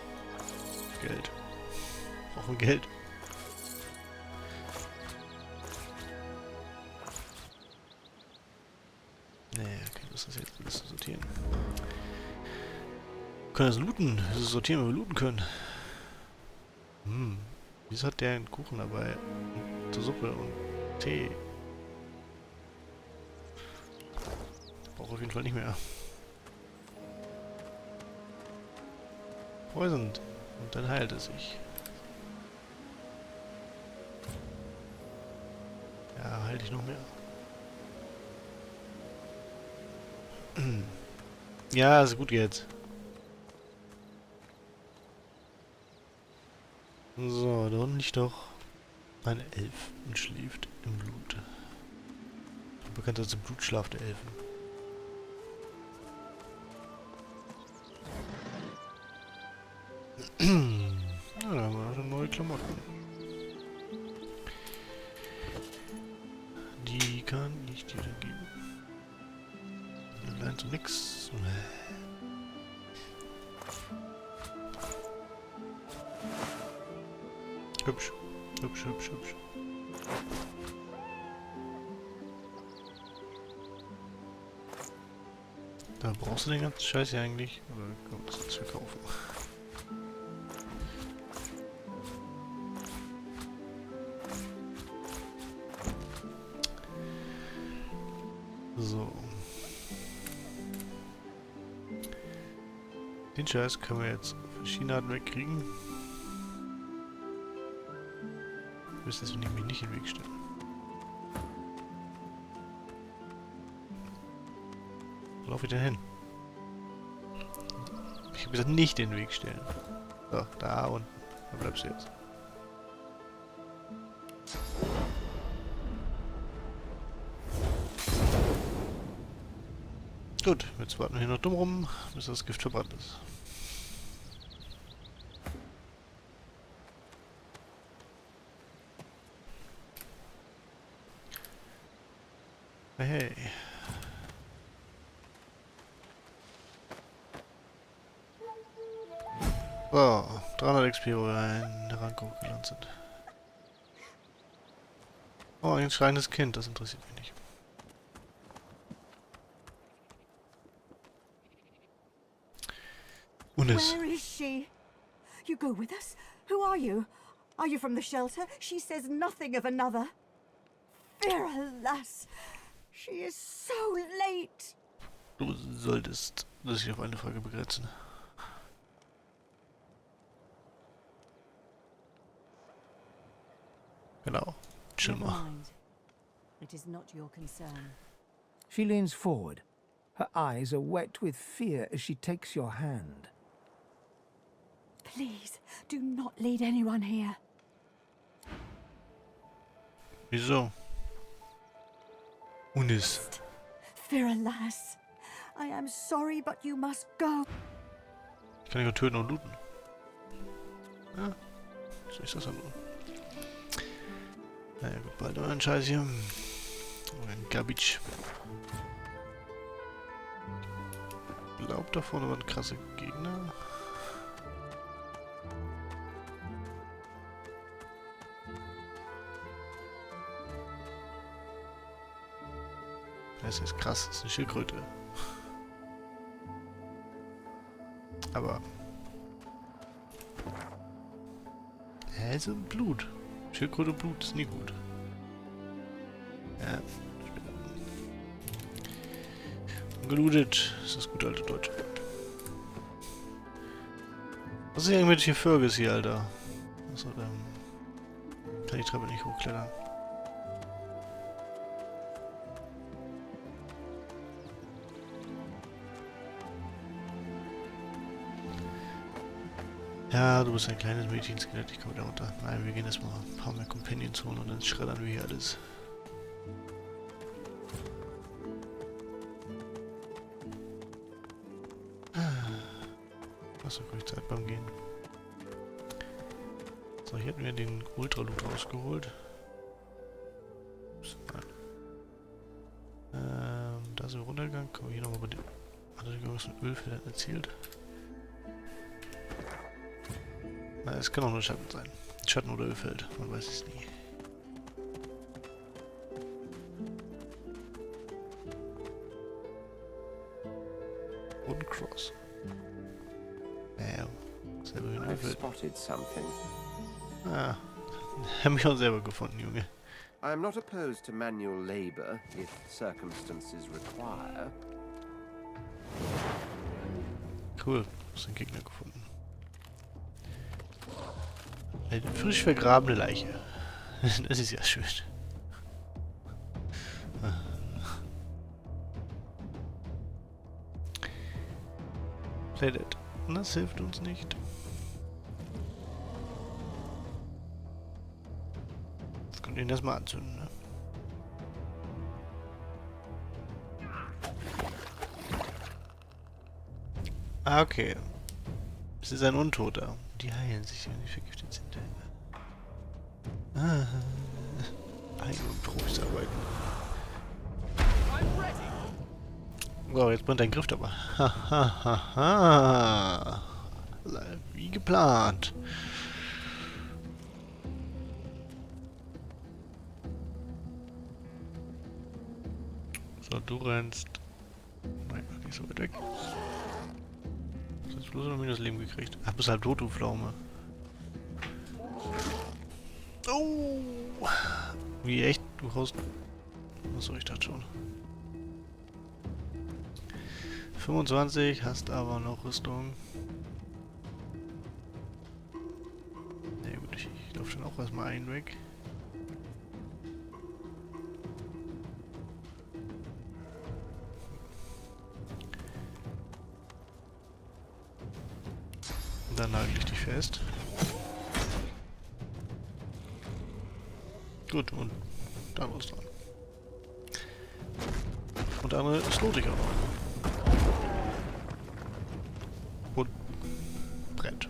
Geld. Brauchen Geld. Nee, okay, das ist jetzt ein bisschen sortieren. können das looten. Das ist sortieren, wenn wir looten können. Wieso hat der einen Kuchen dabei? Und Suppe und Tee. Brauche auf jeden Fall nicht mehr. Poisoned. Und dann heilt es sich. Ja, halte ich noch mehr. Ja, ist gut jetzt. So, da unten liegt doch ein Elf und schläft im Blut. Bekannt als der Blutschlaf der Elfen. Ja, da haben wir schon neue Klamotten. Die kann ich dir dann geben. Allein zu nix. Hübsch. Hübsch, hübsch, hübsch. Da brauchst du den ganzen Scheiß ja eigentlich. Oder kann man das jetzt verkaufen? So. Den Scheiß können wir jetzt auf verschiedene Arten wegkriegen. Ich müsste es nämlich nicht in den Weg stellen. Wo laufe ich denn hin? Ich habe gesagt, nicht in den Weg stellen. So, da unten. Da bleibst du jetzt. Gut, jetzt warten wir hier noch dumm rum, bis das Gift verbrannt ist. Hey. So, 300 XP, wo wir in der Rang hochgelandet sind. Oh, ein schreiendes Kind, das interessiert mich nicht. Where is she? You go with us? Who are you? Are you from the shelter? She says nothing of another. Fear, alas. She is so late. Du solltest sich auf eine Frage begrenzen. Genau. Chill mal. It is not your concern. She leans forward. Her eyes are wet with fear as she takes your hand. Please, do not lead anyone here. Wieso? Unis. Fear, alas. I am sorry, but you must go. Ich kann dich auch töten und looten. Ja, so ist das dann nur. Naja gut, bald euren Scheiß hier. Ein Garbage. Ich glaube, da vorne waren krasse Gegner. Das ist krass, das ist eine Schildkröte. Aber... also Blut. Schildkröte Blut ist nie gut. Ja, gelootet. Das ist das gute alte Deutsche. Was ist eigentlich mit hier Fergus hier, Alter? Achso, dann kann die Treppe nicht hochklettern. Ja, du bist ein kleines Mädchenskelett, ich komme da runter. Nein, wir gehen erstmal ein paar mehr Companions holen und dann schreddern wir hier alles. Was habe ich Zeit beim Gehen? So, hier hätten wir den Ultra-Loot rausgeholt. Ups, nein. Da sind wir runtergegangen. Kommen wir hier nochmal bei dem. Hat er irgendwas mit Ölfeldern erzielt? Na, es kann auch nur Schatten sein. Schatten oder Ölfeld, man weiß es nie. Und Cross. Ja, selber wie I've spotted something. Ah, hab mich auch selber gefunden, Junge. I am not opposed to manual labor if circumstances require. Cool, hast den Gegner gefunden. Eine frisch vergrabene Leiche. Das ist ja schön. Planet. Das hilft uns nicht. Das können wir ihn erstmal anzünden, ne? Ah, okay. Es ist ein Untoter. Die heilen sich, wenn die vergiftet sind. Ah. Heil- und Trostarbeit. So, jetzt brennt dein Griff aber. Hahaha. Wie geplant. So, du rennst. Nein, nicht so weit weg. Du hast bloß noch minus Leben gekriegt. Ach, bist halt tot, du Pflaume. Oh! Wie echt? Du haust. Achso, ich dachte schon. 25, hast aber noch Rüstung. Na gut, ich laufe schon auch erstmal einen weg. Dann nagel ich dich fest. Gut, und dann was dran. Und der andere slowt dich auch noch. Und brennt.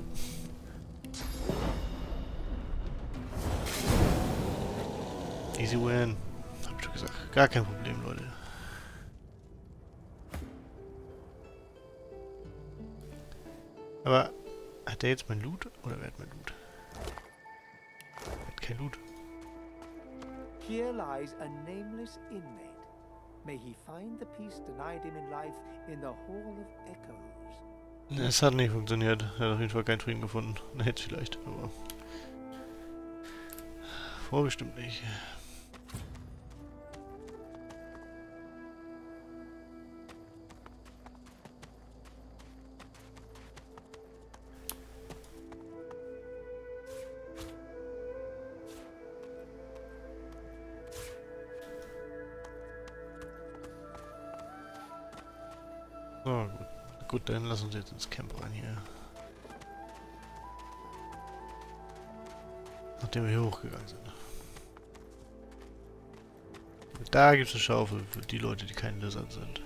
Easy win. Hab ich doch gesagt. Gar kein Problem, Leute. Aber hat der jetzt mein Loot? Oder wer hat mein Loot? Er hat kein Loot. Here lies a nameless inmate. May he find the peace denied him in life in the Hall of Echoes. Es hat nicht funktioniert. Er hat auf jeden Fall keinen Frieden gefunden. Na, jetzt vielleicht, aber... Vorbestimmt nicht. So, gut. Gut, dann lass uns jetzt ins Camp rein hier. Nachdem wir hier hochgegangen sind. Da gibt es eine Schaufel für die Leute, die kein Lizard sind.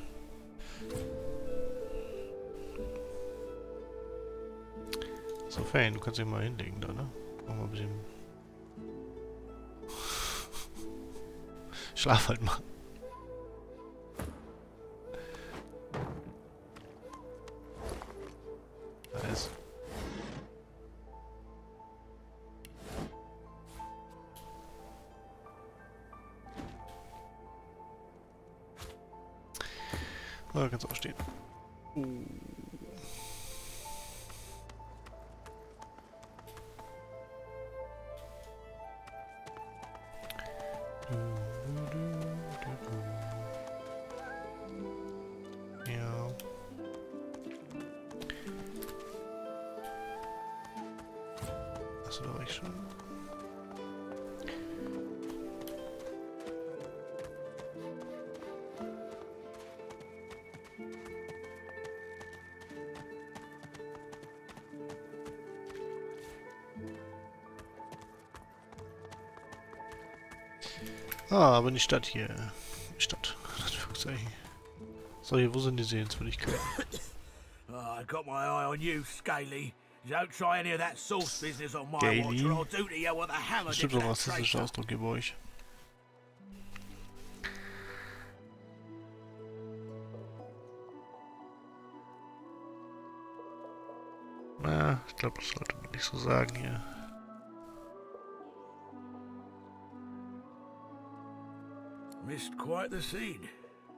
So, Fane, du kannst dich mal hinlegen da, ne? Mach mal ein bisschen... Schlaf halt mal. Nice. Oh, da kannst du auch stehen. Ja. Achso, da war ich schon. Ah, aber die Stadt hier. Stadt. So, hier, wo sind die Sehenswürdigkeiten? I got my eye on you, Scaly. Don't try any of that sauce business on my Scaly? watch, or I'll do to you what the hammer did Bestimmt to so ein that rassistischer traitor. Ausdruck hier bei euch. Na, ich glaube, das sollte man nicht so sagen hier. Missed quite the scene.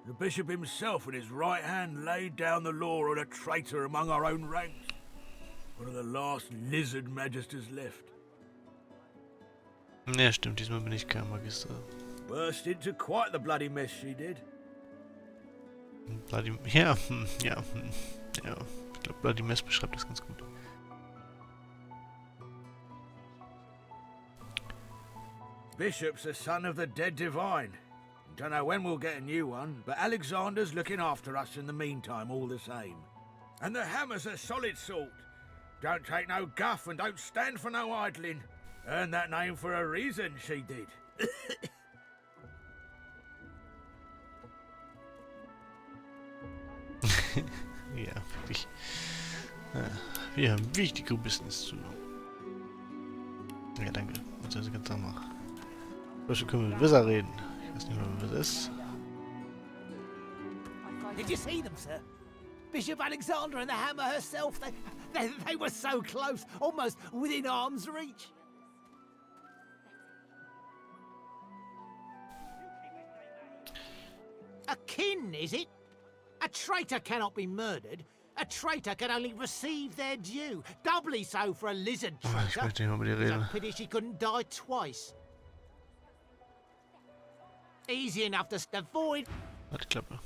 The bishop himself with his right hand laid down the law on a traitor among our own ranks. One of the last lizard magisters left. Ja, stimmt, diesmal bin ich kein Magister. Burst into quite the bloody mess she did. Bloody... Ja, ja, ja. Ich glaube, Bloody Mess beschreibt das ganz gut. Bishop's the son of the dead divine. Don't know when we'll get a new one, but Alexander's looking after us in the meantime all the same. And the hammer's a solid sort. Don't take no guff and don't stand for no idling. Earned that name for a reason, she did. Ja, wirklich. Wir haben wichtige Business zu. Ja, danke. Was soll ich ganz machen? Vielleicht können wir mit Wisser reden. Ich weiß nicht mehr, wer das ist. Did you see them, sir? Bishop Alexander and the hammer herself. They were so close, almost within arm's reach. A kin, is it? A traitor cannot be murdered. A traitor can only receive their due. Doubly so for a lizard traitor. Ich möchte nicht mehr mit dir It's reden. a pity she couldn't die twice. Easy enough to avoid. Halt die Klappe.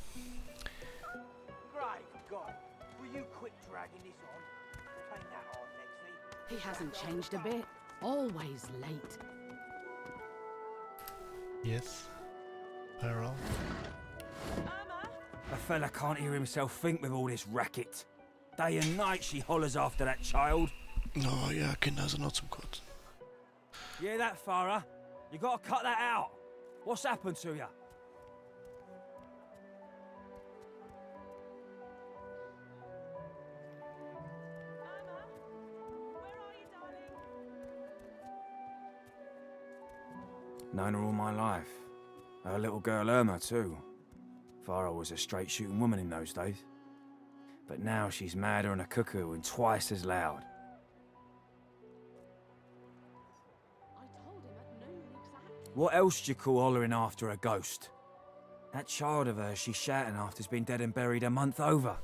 Great God, will you quit dragging this on? Ain't that hard, Lexi? He hasn't changed a bit. Always late. Yes. Pearl. A fella can't hear himself think with all this racket. Day and night she hollers after that child. Oh ja, Kinder sind noch zum Kotzen. You hear that, Farah? You gotta cut that out. What's happened to you? Known her all my life. Her little girl Irma, too. Farah was a straight-shooting woman in those days. But now she's madder than a cuckoo and twice as loud. What else do you call hollering after a ghost? That child of hers she's shouting after's been dead and buried a month over.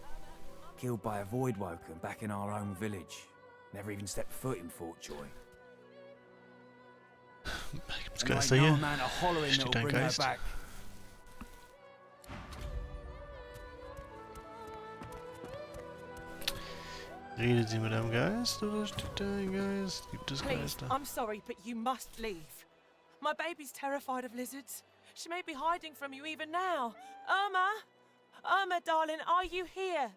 Killed by a void woken back in our own village. Never even stepped foot in Fort Joy. Gibt's Geister hier? Man a hollering Steht that'll ein bring her Geist? back. Redet sie mit einem Geist oder steht da ein Geist? Gibt es Please, Geister? I'm sorry, but you must leave. My baby's terrified of lizards. She may be hiding from you even now. Irma! Irma, darling, are you here?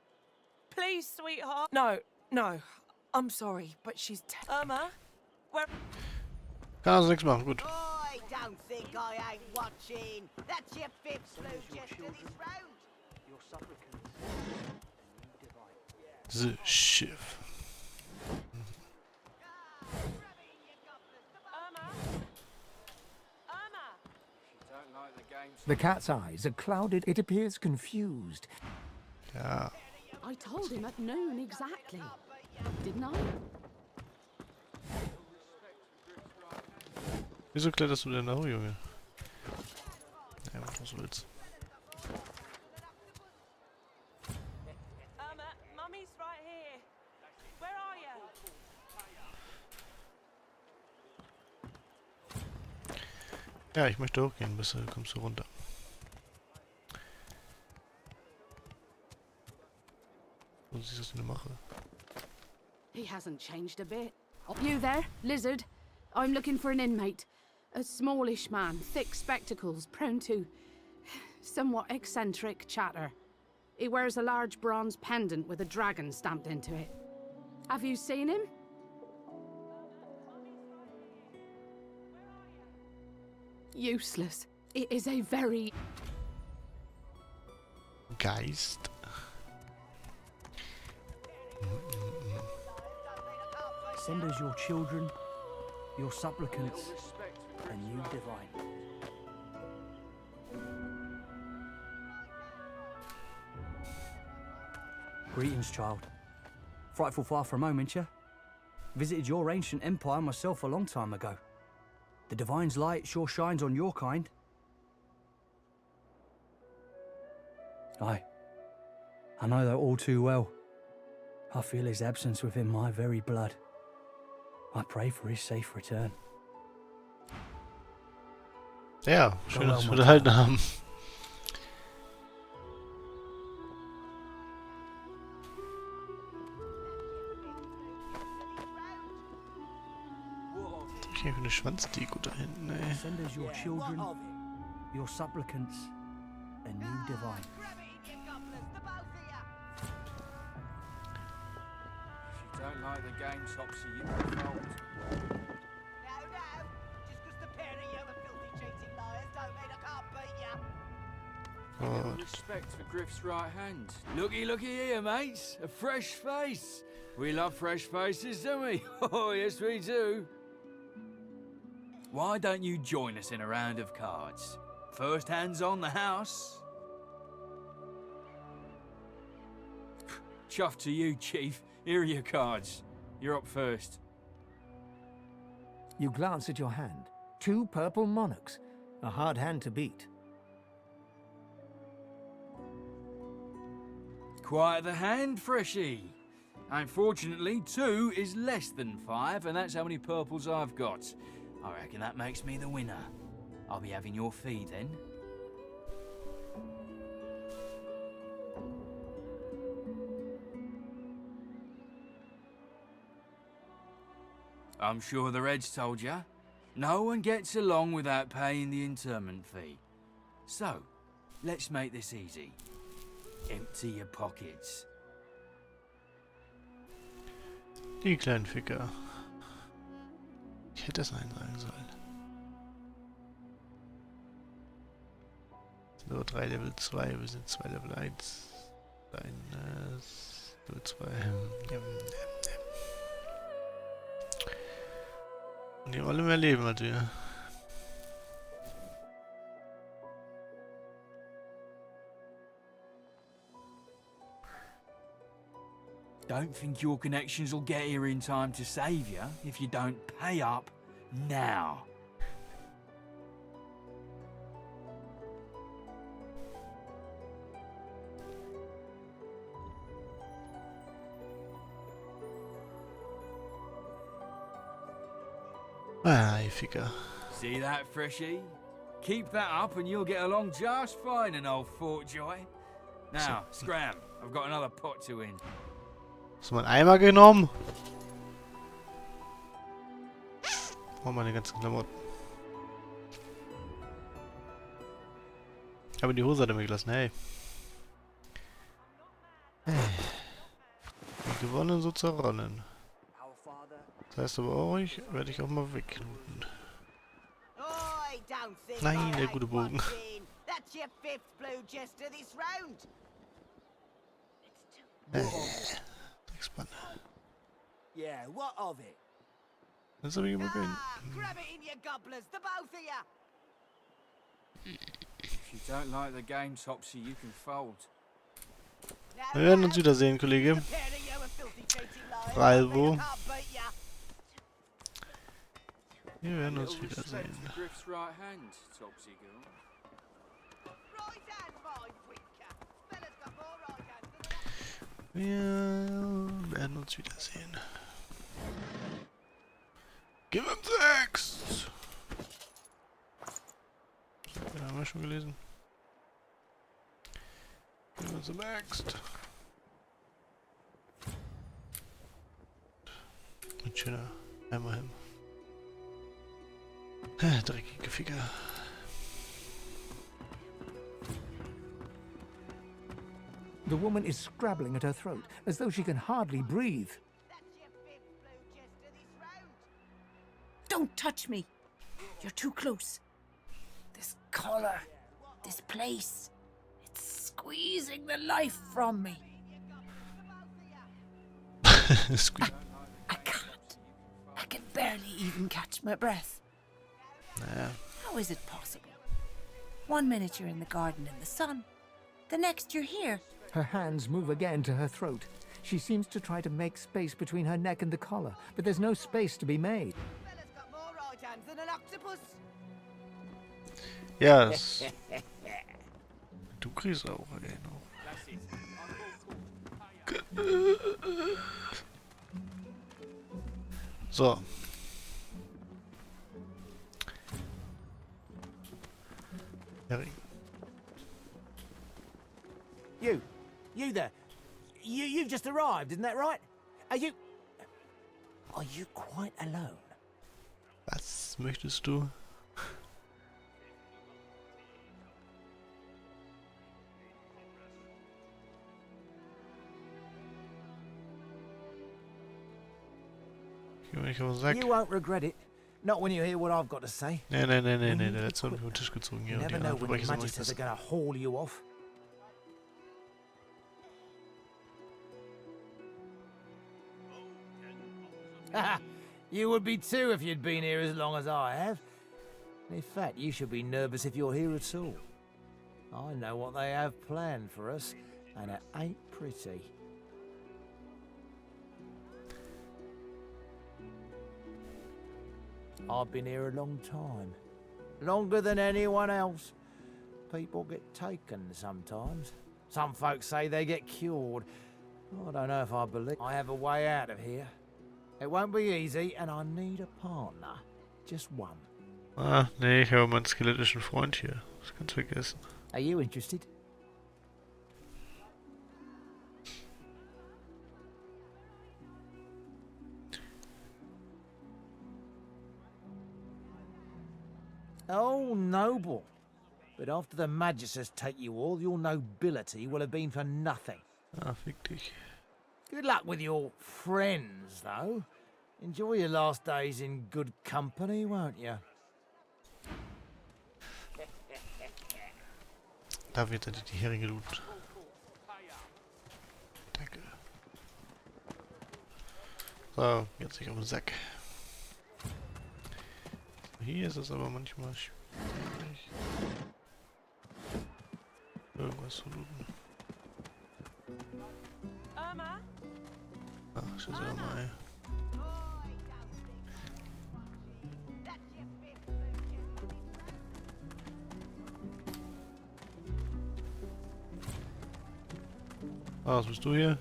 Please, sweetheart. No, no. I'm sorry, but she's... Irma? Where... Kann also nichts machen, gut. I don't think I ain't watching. That's your fifth slow gesture this round. Your supplicants. The Schiff. The cat's eyes are clouded. It appears confused. Ja. I told him at noon exactly. Didn't I? Wieso kletterst du denn da hoch, Junge? Ja, was du willst. Irma, Mummy's right here. Where are you? Ja, ich möchte hochgehen, bis kommst du runter. Und siehst du, was ich denn mache? He hasn't changed a bit. You there, lizard? I'm looking for an inmate. A smallish man, thick spectacles, prone to somewhat eccentric chatter. He wears a large bronze pendant with a dragon stamped into it. Have you seen him? Useless. It is a very... Geist. Send us your children, your supplicants, and you divine. Greetings, child. Frightful far from home, ain't ya? Visited your ancient empire myself a long time ago. The divine's light sure shines on your kind. Aye. I know that all too well. I feel his absence within my very blood. I pray for his safe return. Ja, schön, dass wir unterhalten haben. Ich habe eine Schwanzdeko da hinten, ey. Send us your children, your supplicants, a new divine. If you don't like the game, Topsy, you can fold. Oh. Respect for Griff's right hand. Looky here, mates. A fresh face. We love fresh faces, don't we? Oh, yes, we do. Why don't you join us in a round of cards? First hands on the house. Chuff to you, Chief. Here are your cards. You're up first. You glance at your hand. 2 purple monarchs. A hard hand to beat. Quite the hand, Freshie. Unfortunately, 2 is less than 5, and that's how many purples I've got. I reckon that makes me the winner. I'll be having your fee then. I'm sure the Reds told you. No one gets along without paying the interment fee. So, let's make this easy. Empty your pockets. Die kleinen Ficker. Ich hätte es nein sagen sollen. So, 3 Level 2, wir sind 2 Level 1. Level 2. Und die haben alle mehr Leben als wir. Don't think your connections will get here in time to save you if you don't pay up now. Ah, you Ficker. See that, Freshie? Keep that up and you'll get along just fine in old Fort Joy. Now, scram. I've got another pot to win. Hast du meinen Eimer genommen? Oh, meine ganzen Klamotten. Aber die Hose hat er mir gelassen, hey. Wie gewonnen, so zerronnen. Das heißt aber auch, werde ich auch mal weglooten. Nein, der gute Bogen. Spanne. Yeah, what of it? Das habe ich immer gehört. Grab it in your gobblers, the both of you. If you don't like the game, Topsy, you can fold. Wir werden uns wiedersehen, Kollege. Bravo. Wir werden uns wiedersehen. Wir werden uns wiedersehen. Gib ihm 6! Den haben wir schon gelesen. Gib ihm 6. Und schöner einmal hin. Dreckige Ficker. The woman is scrabbling at her throat, as though she can hardly breathe. Don't touch me! You're too close. This collar, this place, it's squeezing the life from me. I can't. I can barely even catch my breath. Naja. How is it possible? 1 minute you're in the garden in the sun, the next you're here. Her hands move again to her throat. She seems to try to make space between her neck and the collar, but there's no space to be made. Ja, das... Du kriegst auch, ey, noch. So. Hering. You there. You've just arrived, isn't that right? Are you quite alone? Was möchtest du? You won't regret it. Not when you hear what I've got to say. Nee, der letzte hat mich vom Tisch gezogen hier. You Und die never know anderen when the Verbrecher sind noch nicht magisters are besser. going to haul you off. You would be too if you'd been here as long as I have. In fact, you should be nervous if you're here at all. I know what they have planned for us, and it ain't pretty. I've been here a long time. Longer than anyone else. People get taken sometimes. Some folks say they get cured. I don't know if I believe. I have a way out of here. It won't be easy, and I need a partner. Just one. Ah, nee, ich habe meinen skelettischen Freund hier. Das kannst du vergessen. Are you interested? Oh, noble. But after the magisters take you all, your nobility will have been for nothing. Ah, fick dich. Good luck with your friends, though. Enjoy your last days in good company, won't you? Da wird er die Heringe looten. Danke. So, jetzt sich auf den Sack. Hier ist es aber manchmal schwierig, irgendwas zu looten. Ach, scheiße, mal. Ah, was bist du hier?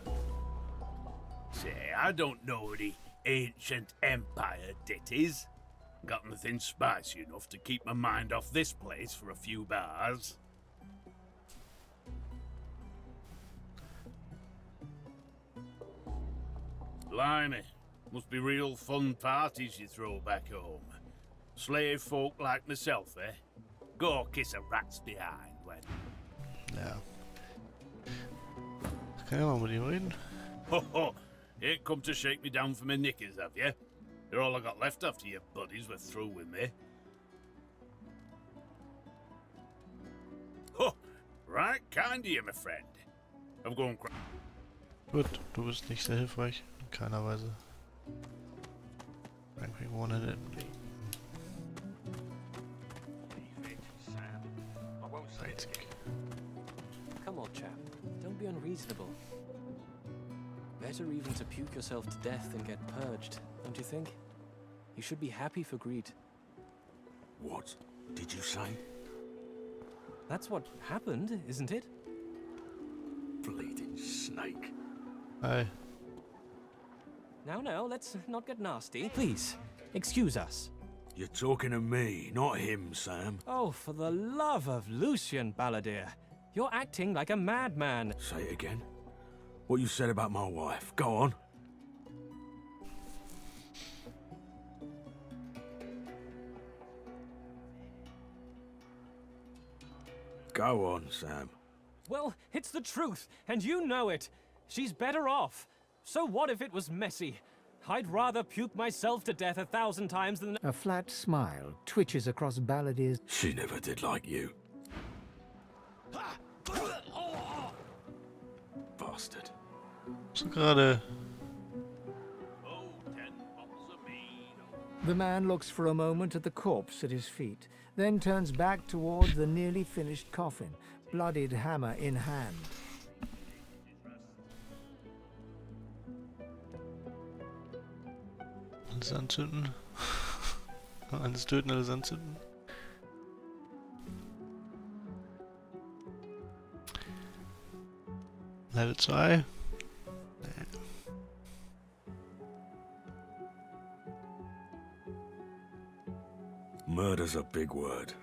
Say, I don't know the ancient empire, that is. Got nothing spicy enough to keep my mind off this place for a few bars. Blimey, must be real fun parties you throw back home. Slave folk like myself, eh? Go kiss a rat's behind when... Ja. Kann ich mal mit ihm reden? Ho ho! Ain't come to shake me down for my knickers, have you? You're all I got left after your buddies were through with me. Ho! Right kind of you, my friend. I'm going cry. Gut, du bist nicht sehr hilfreich. In keiner Weise. Ranking 100. Einzig. Come on, chap. Don't be unreasonable. Better even to puke yourself to death than get purged, don't you think? You should be happy for greed. What did you say? That's what happened, isn't it? Bleeding snake. Hi. Now, let's not get nasty. Please, excuse us. You're talking to me, not him, Sam. Oh, for the love of Lucian, Balladeer. You're acting like a madman. Say it again. What you said about my wife. Go on. Go on, Sam. Well, it's the truth, and you know it. She's better off. So what if it was messy? I'd rather puke myself to death 1,000 times than... A flat smile twitches across Balladier's... She never did like you. Bastard. So gerade... The man looks for a moment at the corpse at his feet, then turns back towards the nearly finished coffin, bloodied hammer in hand. Alles anzünden. Alles töten, alles anzünden. Level 2. Nee. Murder's a big word.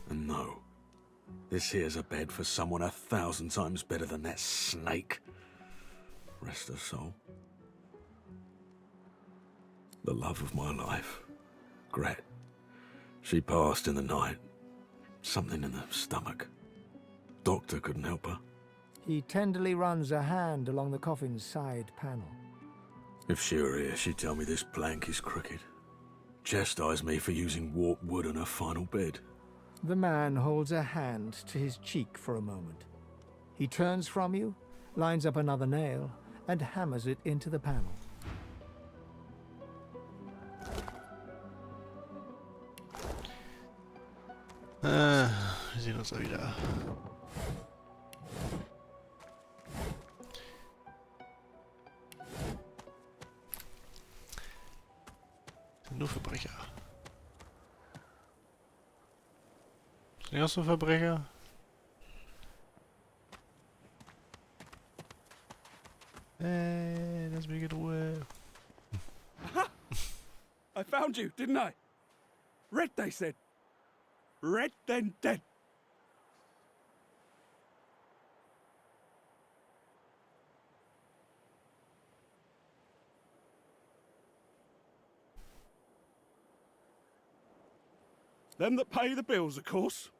And no, this here's a bed for someone 1,000 times better than that snake. Rest her soul. The love of my life, Gret. She passed in the night. Something in the stomach. Doctor couldn't help her. He tenderly runs a hand along the coffin's side panel. If she were here, she'd tell me this plank is crooked. Chastise me for using warped wood on her final bed. The man holds a hand to his cheek for a moment. He turns from you, lines up another nail, and hammers it into the panel. Wir sehen uns da wieder. Sind nur Verbrecher. Sind auch so Verbrecher? Lass mich in Ruhe. I found you, didn't I? Red, they said. Red, then dead. Them that pay the bills, of course.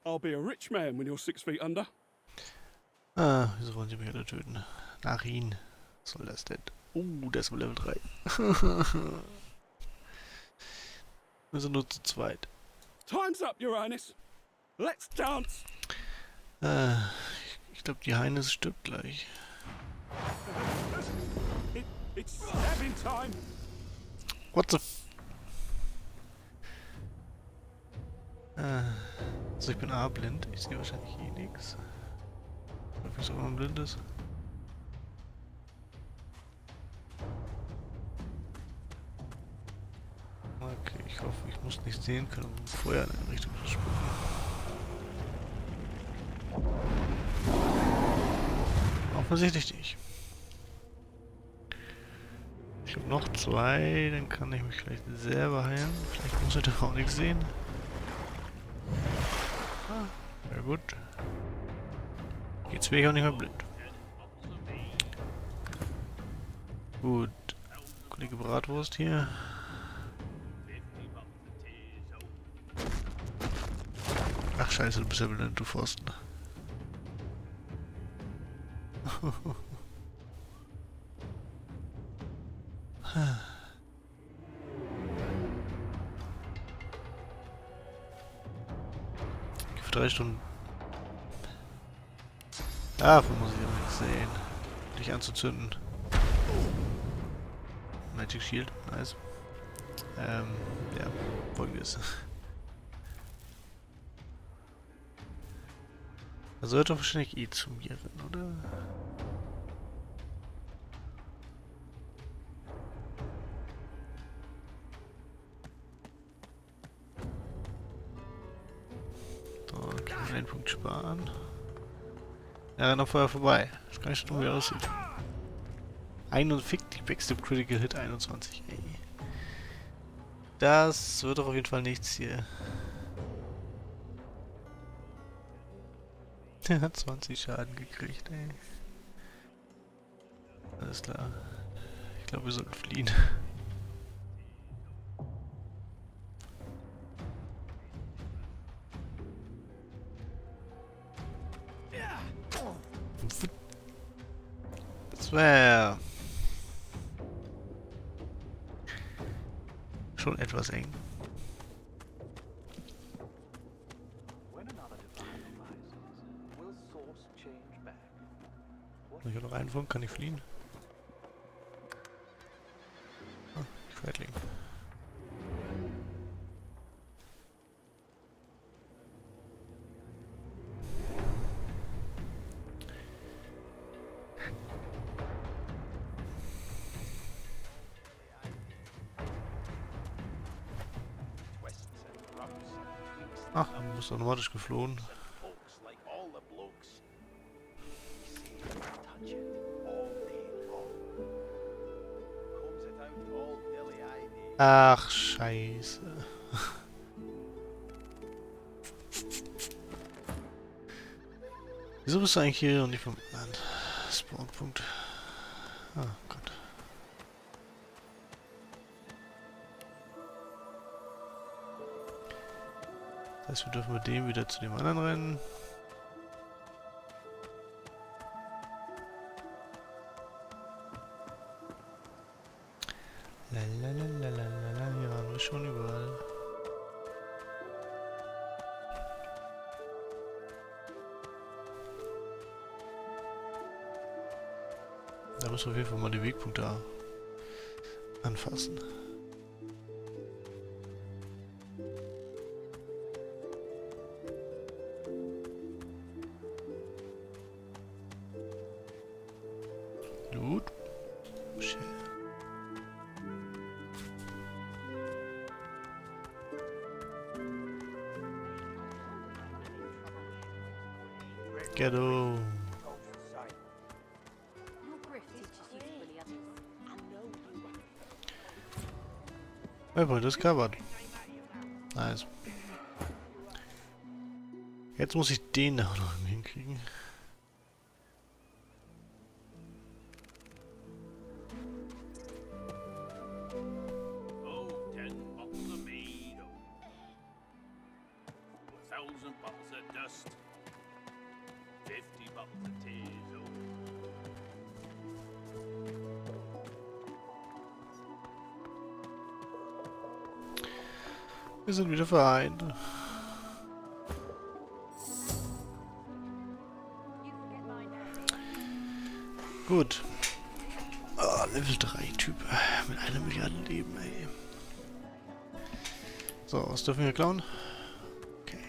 I'll be a rich man when you're 6 feet under. Ah, wieso wollen sie mich alle töten? Nach ihn. Was soll das denn? Der ist Level 3. Wir sind nur zu zweit. Time's up, Your Highness. Let's dance. Ich glaube, die Heines stirbt gleich. It's stabbing time. What the f... Also ich bin A blind. Ich sehe wahrscheinlich eh nichts. Wieso man blind ist. Okay, ich hoffe, ich muss nicht sehen können, um Feuer in eine Richtung zu spucken. Offensichtlich nicht. Ich habe noch 2, dann kann ich mich vielleicht selber heilen. Vielleicht muss ich da auch nichts sehen. Ja gut. Jetzt bin ich auch nicht mehr blind. Gut. Kollege Bratwurst hier. Ach scheiße, du bist ja blind, du Pfosten. Für 3 Stunden. Davon muss ich aber nichts sehen. Dich anzuzünden. Magic Shield, nice. Ja, folgendes. Er sollte wahrscheinlich eh zu mir rennen, oder? So, kann ich einen Punkt sparen. Er rennt auf Feuer vorbei. Das kann ich schon wie aussieht. 51 Backstep Critical Hit 21. Ey. Das wird doch auf jeden Fall nichts hier. Der hat 20 Schaden gekriegt, ey. Alles klar. Ich glaube, wir sollten fliehen. Das wäre schon etwas eng. Ich habe noch einen Funk, kann ich fliehen? Ah, Schwertling. Ach, man muss automatisch geflohen. Ach, scheiße. Wieso bist du eigentlich hier und nicht vom Spawnpunkt? Ah, Gott. Das heißt, wir dürfen mit dem wieder zu dem anderen rennen. Lalalala, hier waren wir schon überall. Da müssen wir auf jeden Fall mal die Wegpunkte anfassen. Gut. Schön. Ghetto. Waypoint discovered. Nice. Jetzt muss ich den da noch hinkriegen. Wir sind wieder vereint. Gut. Oh, Level 3 Typ. Mit 1 Milliarde Leben, ey. So, was dürfen wir klauen? Okay.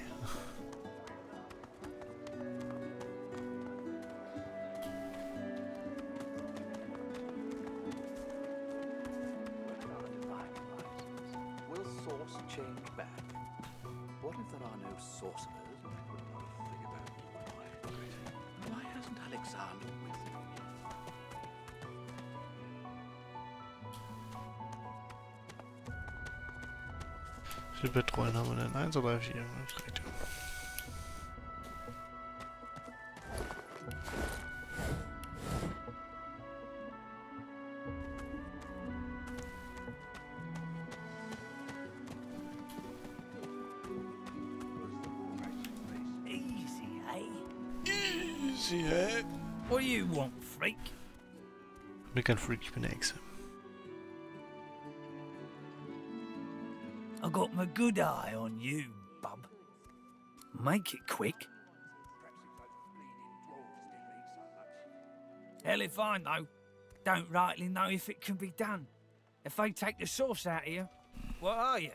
Wie viele Bettrollen haben wir denn? 1 oder 4? Easy, eh? Easy, eh? What do you want, freak? Ich bin kein Freak, ich bin eine Echse. I got my good eye on you, bub. Make it quick. Hell if I know. Don't rightly know if it can be done. If they take the sauce out of you, what are you?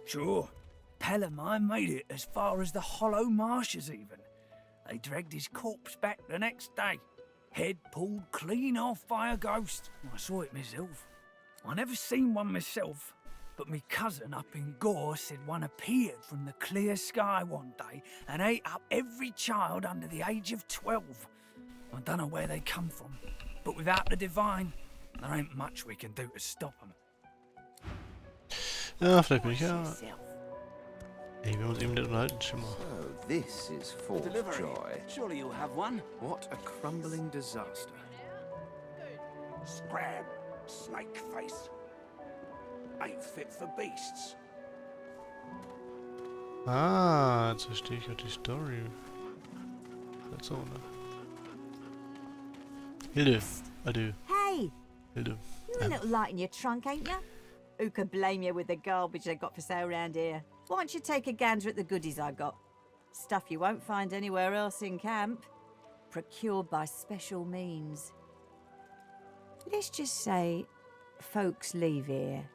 Sure. Pal of mine made it as far as the hollow marshes even. They dragged his corpse back the next day. Head pulled clean off by a ghost. I saw it myself. I never seen one myself, but me cousin up in Gore said one appeared from the clear sky one day and ate up every child under the age of 12. I don't know where they come from, but without the divine, there ain't much we can do to stop them. Ja, vielleicht bin ich ja... Ey, wir haben uns eben nicht unterhalten, Schimmer. So, this is Fort Joy. Surely you'll have one. What a crumbling disaster. Scrab, snake face. Ain't fit for beasts. Ah, jetzt verstehe ich auch die Story. Halt so, ne? Hilde. Adieu. Hey! Hilde. You're a little light in your trunk, ain't you? Who could blame you with the garbage they've got for sale round here? Why don't you take a gander at the goodies I got? Stuff you won't find anywhere else in camp. Procured by special means. Let's just say folks leave here,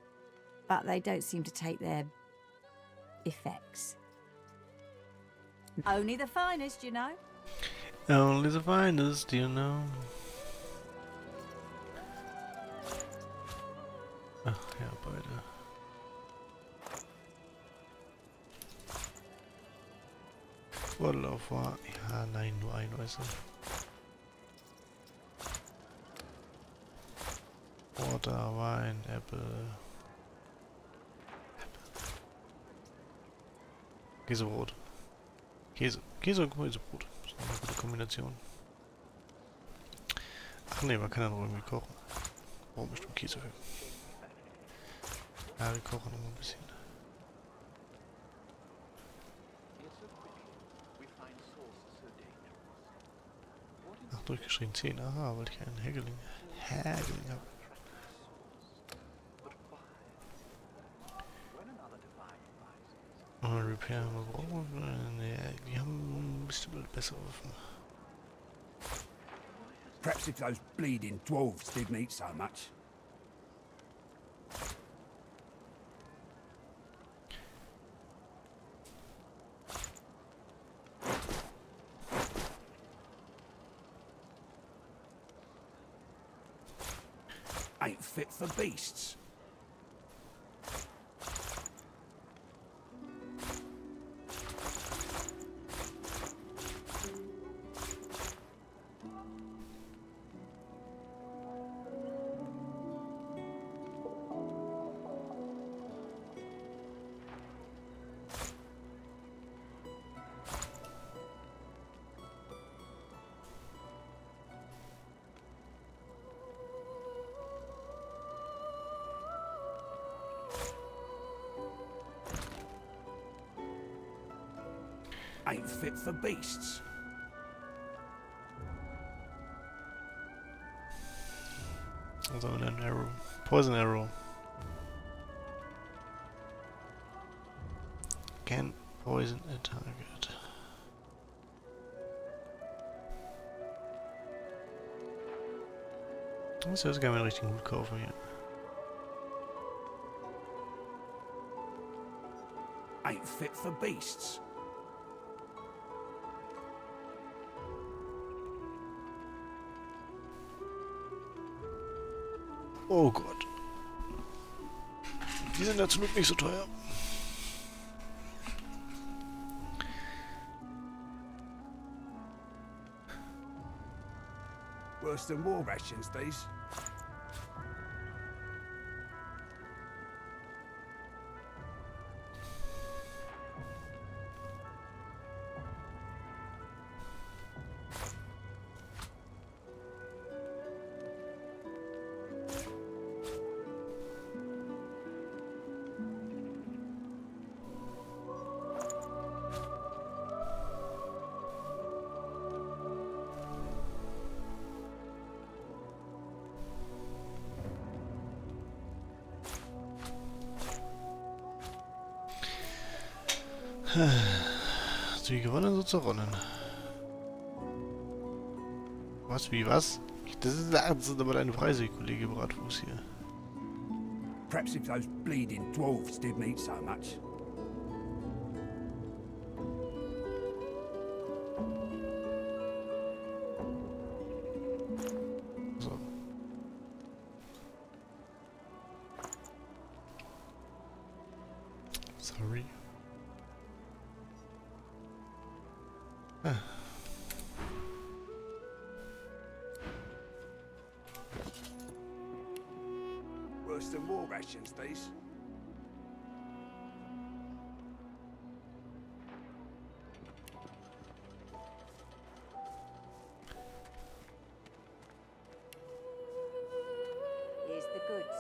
but they don't seem to take their effects. Only the finest, you know. Only the finest, you know. Ach ja, beide. Vorlauf war... Ja, nein, nur ein Äußer. Water, Wein, Apple. Käsebrot. Käse und Käsebrot. Das ist eine gute Kombination. Ach ne, man kann ja noch irgendwie kochen. Warum bestimmt Käse für? Ja, wir kochen noch mal ein bisschen. Ach, durchgeschrieben 10. Aha, wollte ich einen Hägeling haben. Repair haben wir brauchen. Ne, die haben bestimmt bessere Waffen. Perhaps if those bleeding dwarves didn't eat so much. Ain't fit for beasts. Ain't fit for beasts. Also an arrow. Poison arrow. Can poison a target. Das ist gar nicht richtig gut kaufen hier. Ain't fit for beasts. Oh Gott. Die sind ja zum Glück nicht so teuer. Worse than war rations, these. So wie gewonnen, so zerronnen. Was, wie, was? Das sind aber deine Preise, Kollege Bratfuß hier. Perhaps if those bleeding dwarves didn't eat so much. So. Sorry. Worse than war rations, these. Here's the goods.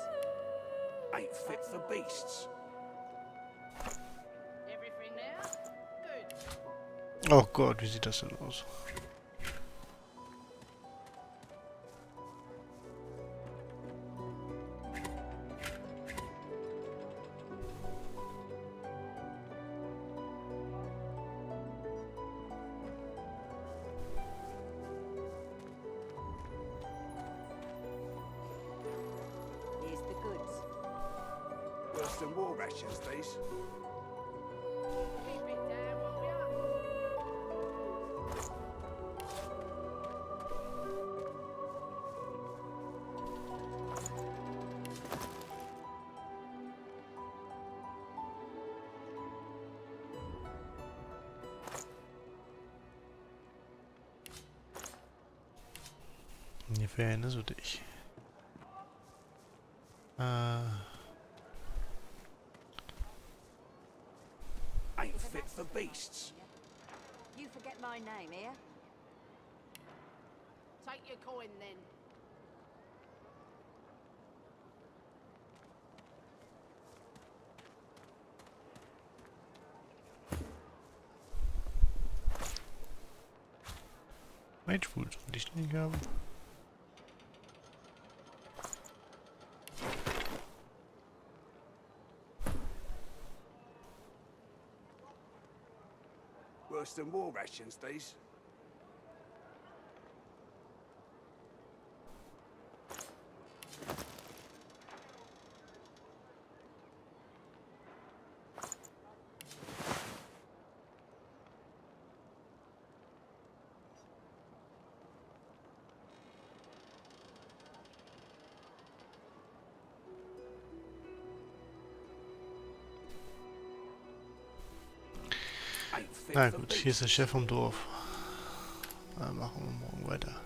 Ain't fit for beasts. Everything now? Good. Oh Gott, wie sieht das denn aus? Here's the goods. Worse than war rations, these. Keep it down, will ya? Ungefähr erinnerst du dich. Ain't fit for beasts. You forget my name, here? Take your coin, then. Magefood wollte ich nicht haben. Worse than war rations, these. Na gut, hier ist der Chef vom Dorf. Dann machen wir morgen weiter.